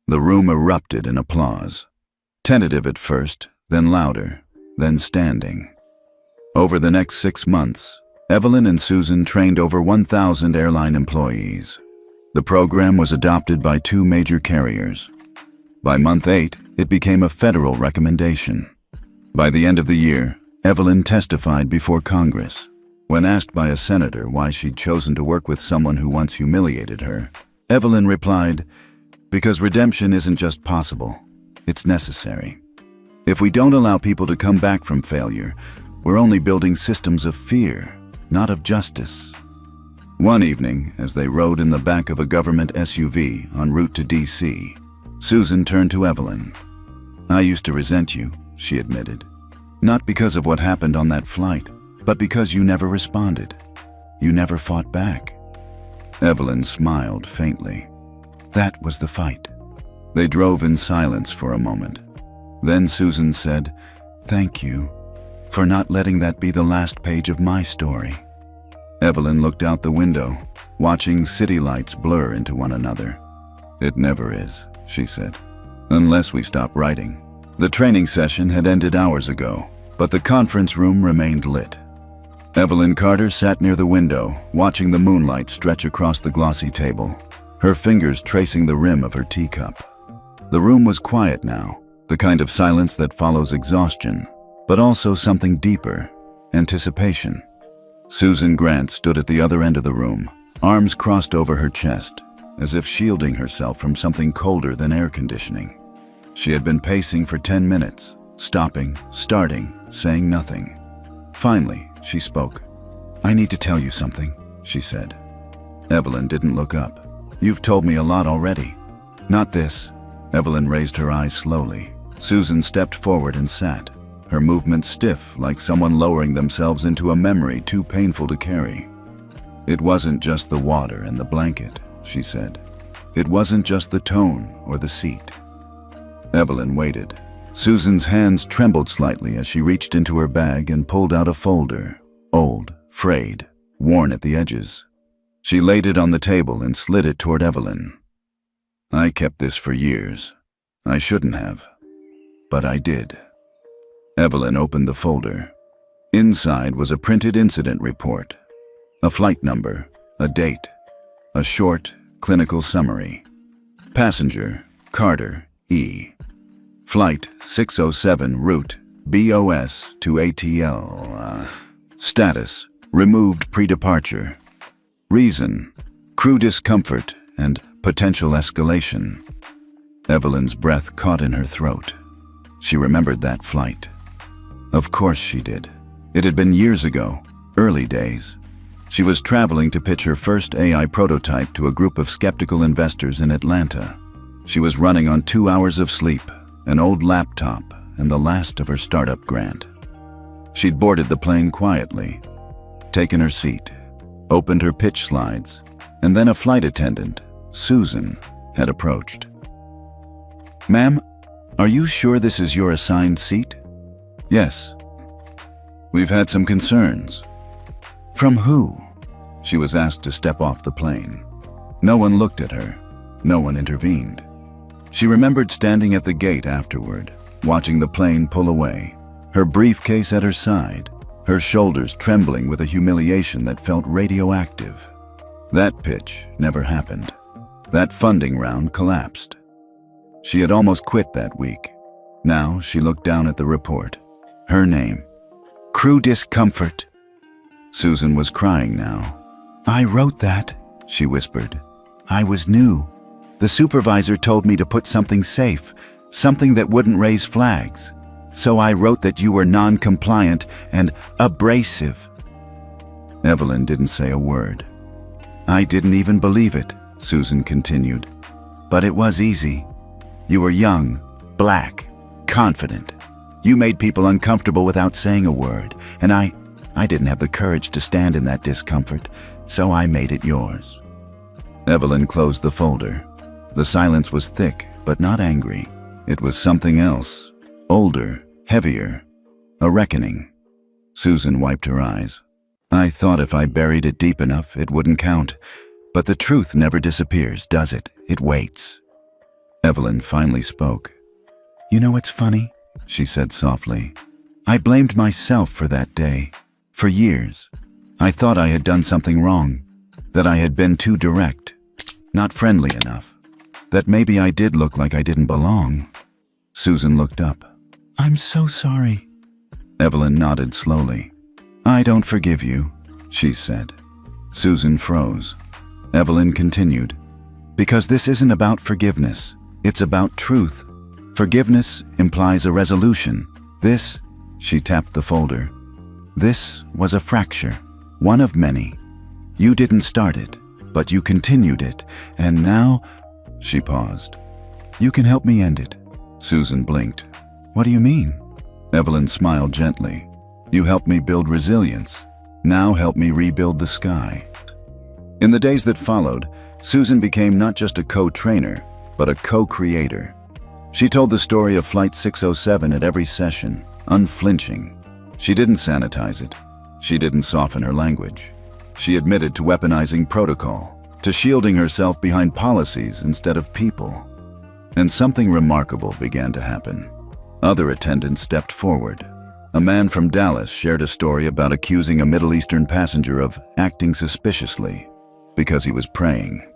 The room erupted in applause. Tentative at first, then louder, then standing. Over the next 6 months, Evelyn and Susan trained over 1,000 airline employees. The program was adopted by 2 major carriers. By month 8, it became a federal recommendation. By the end of the year, Evelyn testified before Congress. When asked by a senator why she'd chosen to work with someone who once humiliated her, Evelyn replied, "Because redemption isn't just possible, it's necessary. If we don't allow people to come back from failure, we're only building systems of fear, not of justice." One evening, as they rode in the back of a government SUV en route to DC, Susan turned to Evelyn. "I used to resent you," she admitted. "Not because of what happened on that flight, but because you never responded. You never fought back." Evelyn smiled faintly. That was the fight. They drove in silence for a moment. Then Susan said, "Thank you for not letting that be the last page of my story." Evelyn looked out the window, watching city lights blur into one another. "It never is," she said, "unless we stop writing." The training session had ended hours ago, but the conference room remained lit. Evelyn Carter sat near the window, watching the moonlight stretch across the glossy table, her fingers tracing the rim of her teacup. The room was quiet now, the kind of silence that follows exhaustion, but also something deeper, anticipation. Susan Grant stood at the other end of the room, arms crossed over her chest, as if shielding herself from something colder than air conditioning. She had been pacing for 10 minutes, stopping, starting, saying nothing. Finally, she spoke. "I need to tell you something," she said. Evelyn didn't look up. "You've told me a lot already." "Not this." Evelyn raised her eyes slowly. Susan stepped forward and sat, her movements stiff like someone lowering themselves into a memory too painful to carry. "It wasn't just the water and the blanket," she said. "It wasn't just the tone or the seat." Evelyn waited. Susan's hands trembled slightly as she reached into her bag and pulled out a folder, old, frayed, worn at the edges. She laid it on the table and slid it toward Evelyn. "I kept this for years. I shouldn't have, but I did." Evelyn opened the folder. Inside was a printed incident report, a flight number, a date, a short, clinical summary. Passenger, Carter, E. Flight 607 route BOS to ATL. Status, removed pre-departure. Reason, crew discomfort and potential escalation. Evelyn's breath caught in her throat. She remembered that flight. Of course she did. It had been years ago, early days. She was traveling to pitch her first AI prototype to a group of skeptical investors in Atlanta. She was running on 2 hours of sleep, an old laptop, and the last of her startup grant. She'd boarded the plane quietly, taken her seat, opened her pitch slides, and then a flight attendant, Susan, had approached. "Ma'am, are you sure this is your assigned seat?" "Yes." "We've had some concerns." "From who?" She was asked to step off the plane. No one looked at her. No one intervened. She remembered standing at the gate afterward, watching the plane pull away, her briefcase at her side, her shoulders trembling with a humiliation that felt radioactive. That pitch never happened. That funding round collapsed. She had almost quit that week. Now she looked down at the report. Her name. Crew discomfort. Susan was crying now. I wrote that, she whispered. I was new. The supervisor told me to put something safe, something that wouldn't raise flags. So I wrote that you were non-compliant and abrasive. Evelyn didn't say a word. I didn't even believe it, Susan continued. But it was easy. You were young, black, confident. You made people uncomfortable without saying a word, and I didn't have the courage to stand in that discomfort, so I made it yours. Evelyn closed the folder. The silence was thick, but not angry. It was something else, older, heavier, a reckoning. Susan wiped her eyes. I thought if I buried it deep enough, it wouldn't count. But the truth never disappears, does it? It waits. Evelyn finally spoke. You know what's funny? She said softly. I blamed myself for that day. For years. I thought I had done something wrong. That I had been too direct. Not friendly enough. That maybe I did look like I didn't belong. Susan looked up. I'm so sorry. Evelyn nodded slowly. I don't forgive you, she said. Susan froze. Evelyn continued. Because this isn't about forgiveness. It's about truth. Forgiveness implies a resolution. This, she tapped the folder. This was a fracture, one of many. You didn't start it, but you continued it, and now, she paused. You can help me end it. Susan blinked. What do you mean? Evelyn smiled gently. You helped me build resilience. Now help me rebuild the sky. In the days that followed, Susan became not just a co-trainer, but a co-creator. She told the story of Flight 607 at every session, unflinching. She didn't sanitize it. She didn't soften her language. She admitted to weaponizing protocol, to shielding herself behind policies instead of people. And something remarkable began to happen. Other attendants stepped forward. A man from Dallas shared a story about accusing a Middle Eastern passenger of acting suspiciously because he was praying.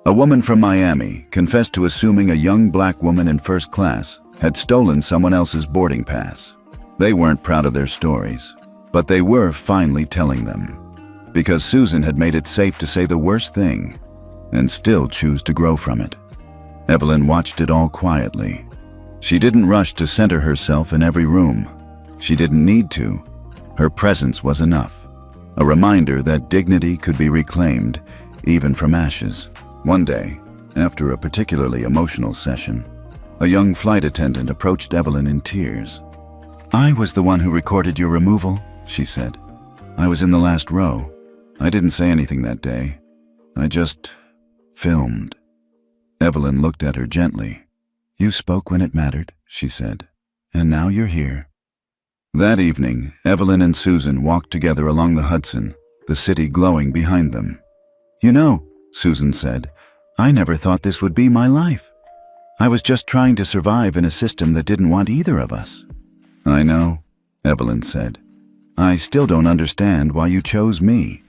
A woman from Miami confessed to assuming a young black woman in first class had stolen someone else's boarding pass. They weren't proud of their stories, but they were finally telling them. Because Susan had made it safe to say the worst thing and still choose to grow from it. Evelyn watched it all quietly. She didn't rush to center herself in every room. She didn't need to. Her presence was enough. A reminder that dignity could be reclaimed, even from ashes. One day, after a particularly emotional session, a young flight attendant approached Evelyn in tears. I was the one who recorded your removal, she said. I was in the last row. I didn't say anything that day. I just filmed. Evelyn looked at her gently. You spoke when it mattered, she said, and now you're here. That evening, Evelyn and Susan walked together along the Hudson, the city glowing behind them. You know, Susan said, I never thought this would be my life. I was just trying to survive in a system that didn't want either of us. I know, Evelyn said. I still don't understand why you chose me.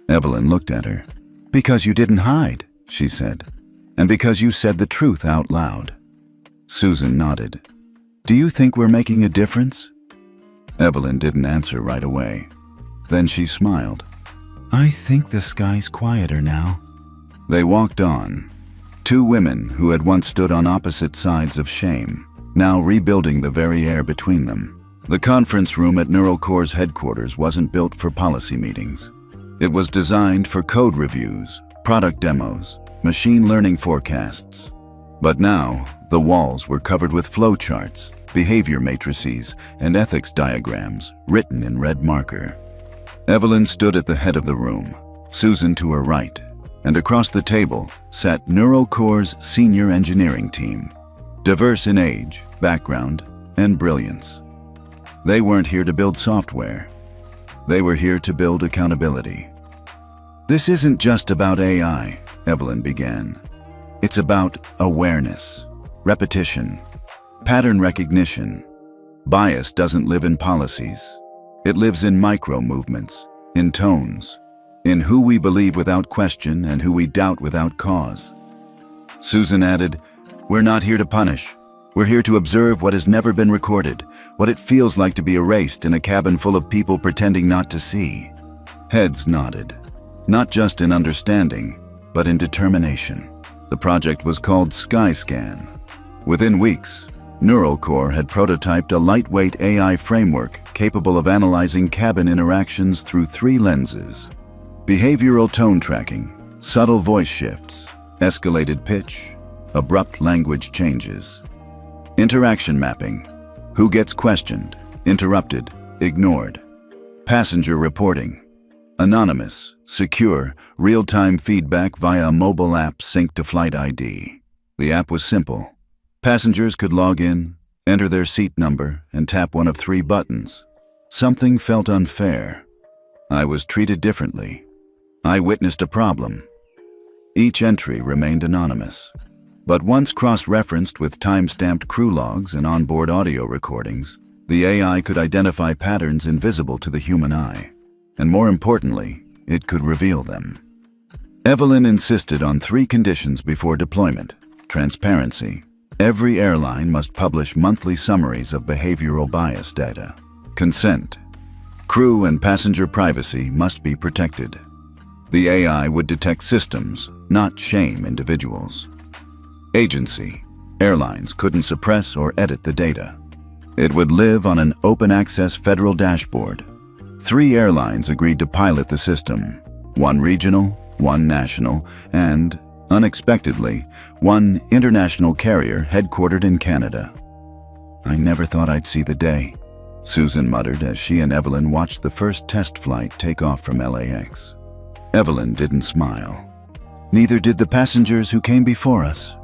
Evelyn looked at her. Because you didn't hide, she said, and because you said the truth out loud. Susan nodded. Do you think we're making a difference? Evelyn didn't answer right away. Then she smiled. I think the sky's quieter now. They walked on. Two women who had once stood on opposite sides of shame, now rebuilding the very air between them. The conference room at NeuroCore's headquarters wasn't built for policy meetings. It was designed for code reviews, product demos, machine learning forecasts. But now, the walls were covered with flowcharts, behavior matrices, and ethics diagrams written in red marker. Evelyn stood at the head of the room, Susan to her right, and across the table sat NeuroCore's senior engineering team, diverse in age, background, and brilliance. They weren't here to build software. They were here to build accountability. This isn't just about AI, Evelyn began. It's about awareness. repetition, pattern recognition. Bias doesn't live in policies. It lives in micro-movements, in tones, in who we believe without question and who we doubt without cause. Susan added, "We're not here to punish. We're here to observe what has never been recorded, what it feels like to be erased in a cabin full of people pretending not to see." Heads nodded, not just in understanding, but in determination. The project was called SkyScan. Within weeks, Neural Core had prototyped a lightweight AI framework capable of analyzing cabin interactions through 3 lenses: behavioral tone tracking, subtle voice shifts, escalated pitch, abrupt language changes. Interaction mapping, who gets questioned, interrupted, ignored. Passenger reporting, anonymous, secure, real-time feedback via a mobile app synced to Flight ID. The app was simple. Passengers could log in, enter their seat number, and tap one of 3 buttons. Something felt unfair. I was treated differently. I witnessed a problem. Each entry remained anonymous. But once cross-referenced with time-stamped crew logs and onboard audio recordings, the AI could identify patterns invisible to the human eye. And more importantly, it could reveal them. Evelyn insisted on 3 conditions before deployment: transparency. Every airline must publish monthly summaries of behavioral bias data. Consent. Crew and passenger privacy must be protected. The AI would detect systems, not shame individuals. Agency. Airlines couldn't suppress or edit the data. It would live on an open-access federal dashboard. 3 airlines agreed to pilot the system: 1 regional, 1 national, and, unexpectedly, 1 international carrier headquartered in Canada. "I never thought I'd see the day," Susan muttered as she and Evelyn watched the first test flight take off from LAX. Evelyn didn't smile. Neither did the passengers who came before us.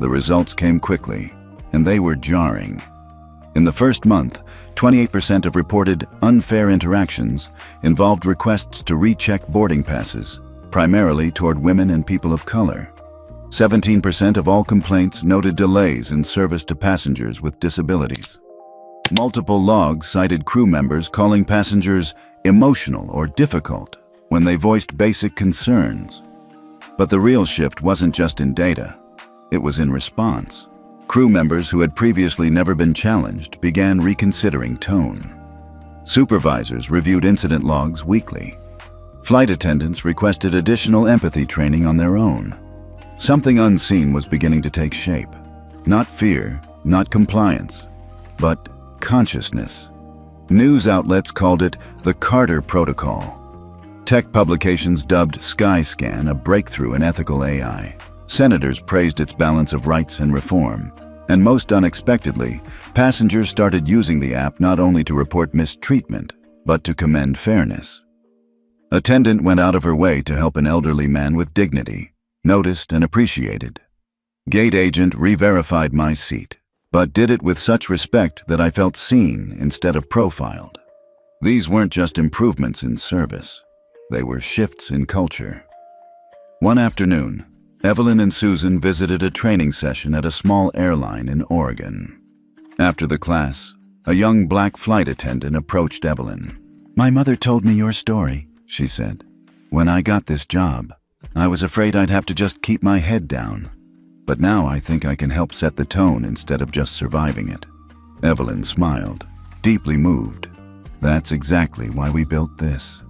The results came quickly, and they were jarring. In the first month, 28% of reported unfair interactions involved requests to recheck boarding passes, primarily toward women and people of color. 17% of all complaints noted delays in service to passengers with disabilities. Multiple logs cited crew members calling passengers emotional or difficult when they voiced basic concerns. But the real shift wasn't just in data. It was in response. Crew members who had previously never been challenged began reconsidering tone. Supervisors reviewed incident logs weekly. Flight attendants requested additional empathy training on their own. Something unseen was beginning to take shape. Not fear, not compliance, but consciousness. News outlets called it the Carter Protocol. Tech publications dubbed SkyScan a breakthrough in ethical AI. Senators praised its balance of rights and reform. And most unexpectedly, passengers started using the app not only to report mistreatment, but to commend fairness. Attendant went out of her way to help an elderly man with dignity, noticed and appreciated. Gate agent re-verified my seat, but did it with such respect that I felt seen instead of profiled. These weren't just improvements in service. They were shifts in culture. One afternoon, Evelyn and Susan visited a training session at a small airline in Oregon. After the class, a young black flight attendant approached Evelyn. "My mother told me your story," she said. "When I got this job, I was afraid I'd have to just keep my head down. But now I think I can help set the tone instead of just surviving it." Evelyn smiled, deeply moved. "That's exactly why we built this."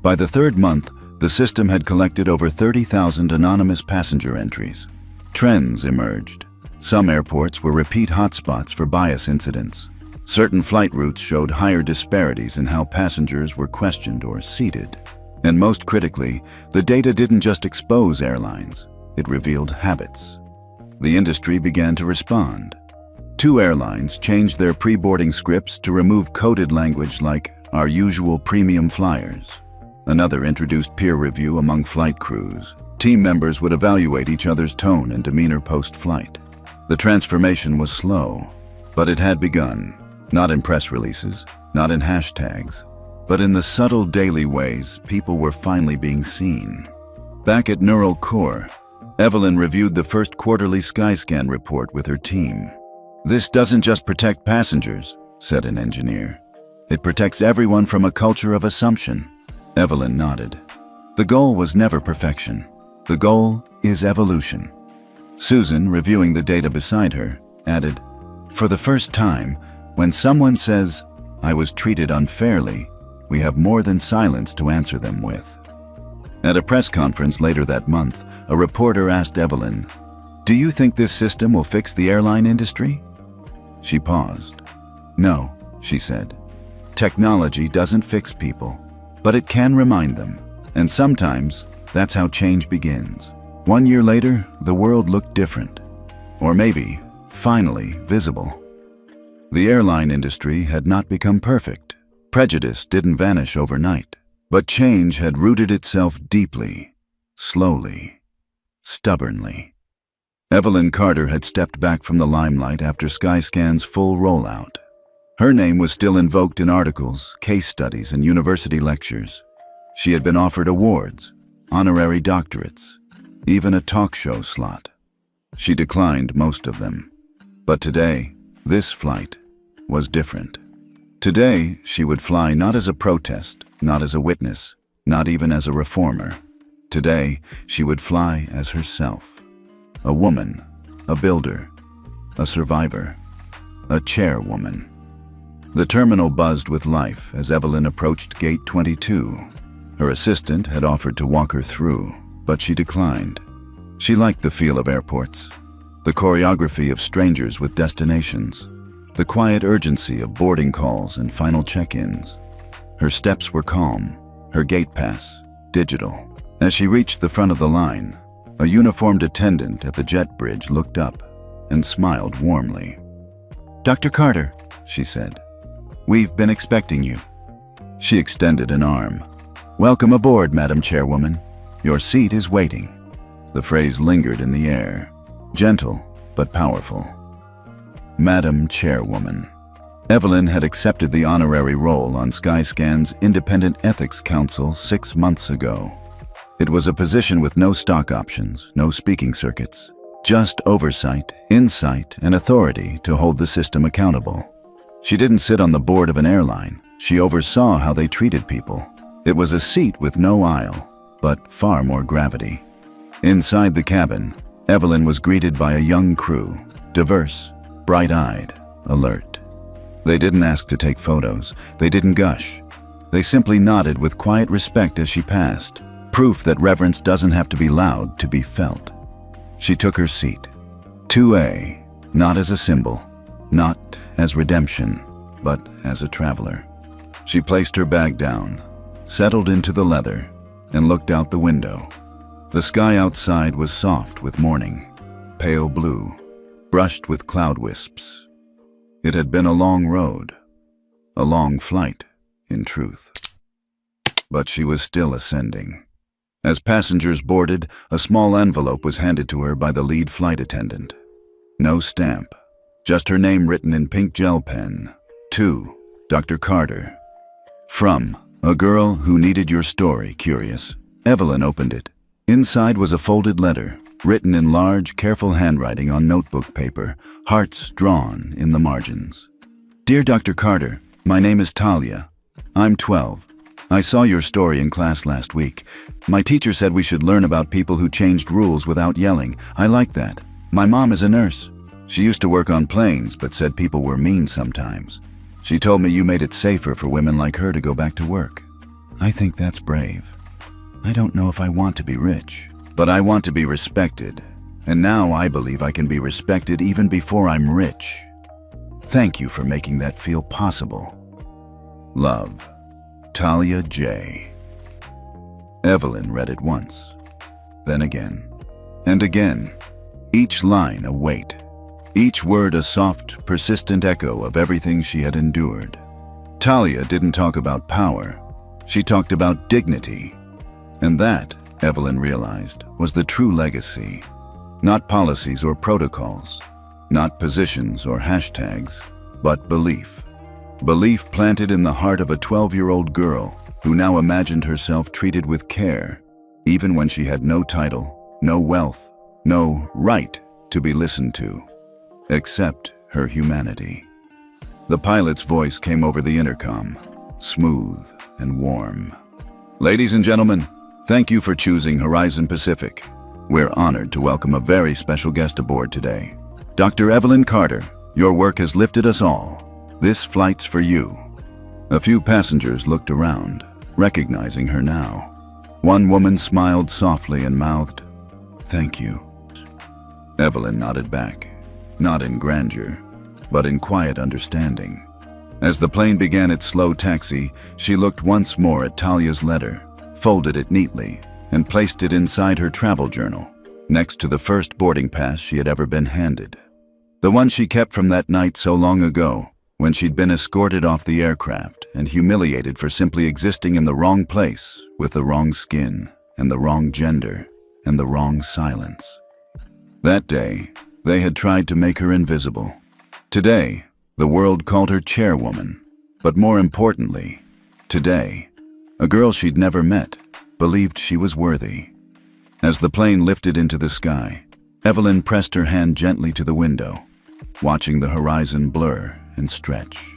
By the 3rd month, the system had collected over 30,000 anonymous passenger entries. Trends emerged. Some airports were repeat hotspots for bias incidents. Certain flight routes showed higher disparities in how passengers were questioned or seated. And most critically, the data didn't just expose airlines, it revealed habits. The industry began to respond. 2 airlines changed their pre-boarding scripts to remove coded language like "our usual premium flyers." Another introduced peer review among flight crews. Team members would evaluate each other's tone and demeanor post-flight. The transformation was slow, but it had begun, not in press releases, not in hashtags, but in the subtle daily ways people were finally being seen. Back at Neural Core, Evelyn reviewed the first quarterly Skyscan report with her team. "This doesn't just protect passengers," said an engineer. "It protects everyone from a culture of assumption." Evelyn nodded. The goal was never perfection. The goal is evolution. Susan, reviewing the data beside her, added, "For the first time, when someone says, 'I was treated unfairly,' we have more than silence to answer them with." At a press conference later that month, a reporter asked Evelyn, "Do you think this system will fix the airline industry?" She paused. "No," she said. "Technology doesn't fix people, but it can remind them. And sometimes, that's how change begins." 1 year later, the world looked different. Or maybe, finally, visible. The airline industry had not become perfect. Prejudice didn't vanish overnight. But change had rooted itself deeply, slowly, stubbornly. Evelyn Carter had stepped back from the limelight after Skyscan's full rollout. Her name was still invoked in articles, case studies, and university lectures. She had been offered awards, honorary doctorates, even a talk show slot. She declined most of them. But today, this flight was different. Today, she would fly not as a protest, not as a witness, not even as a reformer. Today, she would fly as herself. A woman, a builder, a survivor, a chairwoman. The terminal buzzed with life as Evelyn approached Gate 22. Her assistant had offered to walk her through, but she declined. She liked the feel of airports, the choreography of strangers with destinations, the quiet urgency of boarding calls and final check-ins. Her steps were calm, her gate pass digital. As she reached the front of the line, a uniformed attendant at the jet bridge looked up and smiled warmly. "Dr. Carter," she said, "we've been expecting you." She extended an arm. "Welcome aboard, Madam Chairwoman. Your seat is waiting." The phrase lingered in the air, gentle but powerful. Madam Chairwoman. Evelyn had accepted the honorary role on Skyscan's Independent Ethics Council 6 months ago. It was a position with no stock options, no speaking circuits, just oversight, insight, and authority to hold the system accountable. She didn't sit on the board of an airline. She oversaw how they treated people. It was a seat with no aisle, but far more gravity. Inside the cabin, Evelyn was greeted by a young crew, diverse, bright-eyed, alert. They didn't ask to take photos. They didn't gush. They simply nodded with quiet respect as she passed, proof that reverence doesn't have to be loud to be felt. She took her seat. 2A, not as a symbol, not as redemption, but as a traveler. She placed her bag down, settled into the leather, and looked out the window. The sky outside was soft with morning, pale blue, brushed with cloud wisps. It had been a long road, a long flight, in truth. But she was still ascending. As passengers boarded, a small envelope was handed to her by the lead flight attendant. No stamp, just her name written in pink gel pen. To Dr. Carter. From a girl who needed your story, curious. Evelyn opened it. Inside was a folded letter, written in large, careful handwriting on notebook paper, hearts drawn in the margins. Dear Dr. Carter, my name is Talia. I'm 12. I saw your story in class last week. My teacher said we should learn about people who changed rules without yelling. I like that. My mom is a nurse. She used to work on planes, but said people were mean sometimes. She told me you made it safer for women like her to go back to work. I think that's brave. I don't know if I want to be rich, but I want to be respected. And now I believe I can be respected even before I'm rich. Thank you for making that feel possible. Love, Talia J. Evelyn read it once, then again, and again, each line a weight, each word a soft, persistent echo of everything she had endured. Talia didn't talk about power, she talked about dignity. And that, Evelyn realized, was the true legacy. Not policies or protocols, not positions or hashtags, but belief. Belief planted in the heart of a 12-year-old girl who now imagined herself treated with care, even when she had no title, no wealth, no right to be listened to, except her humanity. The pilot's voice came over the intercom, smooth and warm. Ladies and gentlemen, thank you for choosing Horizon Pacific. We're honored to welcome a very special guest aboard today. Dr. Evelyn Carter, your work has lifted us all. This flight's for you. A few passengers looked around, recognizing her now. One woman smiled softly and mouthed, "Thank you." Evelyn nodded back, not in grandeur, but in quiet understanding. As the plane began its slow taxi, she looked once more at Talia's letter, folded it neatly, and placed it inside her travel journal, next to the first boarding pass she had ever been handed. The one she kept from that night so long ago, when she'd been escorted off the aircraft and humiliated for simply existing in the wrong place with the wrong skin and the wrong gender and the wrong silence. That day, they had tried to make her invisible. Today, the world called her chairwoman. But more importantly, today, a girl she'd never met believed she was worthy. As the plane lifted into the sky, Evelyn pressed her hand gently to the window, watching the horizon blur and stretch.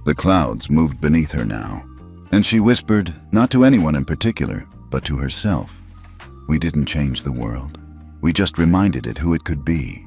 The clouds moved beneath her now, and she whispered, not to anyone in particular, but to herself, "We didn't change the world. We just reminded it who it could be."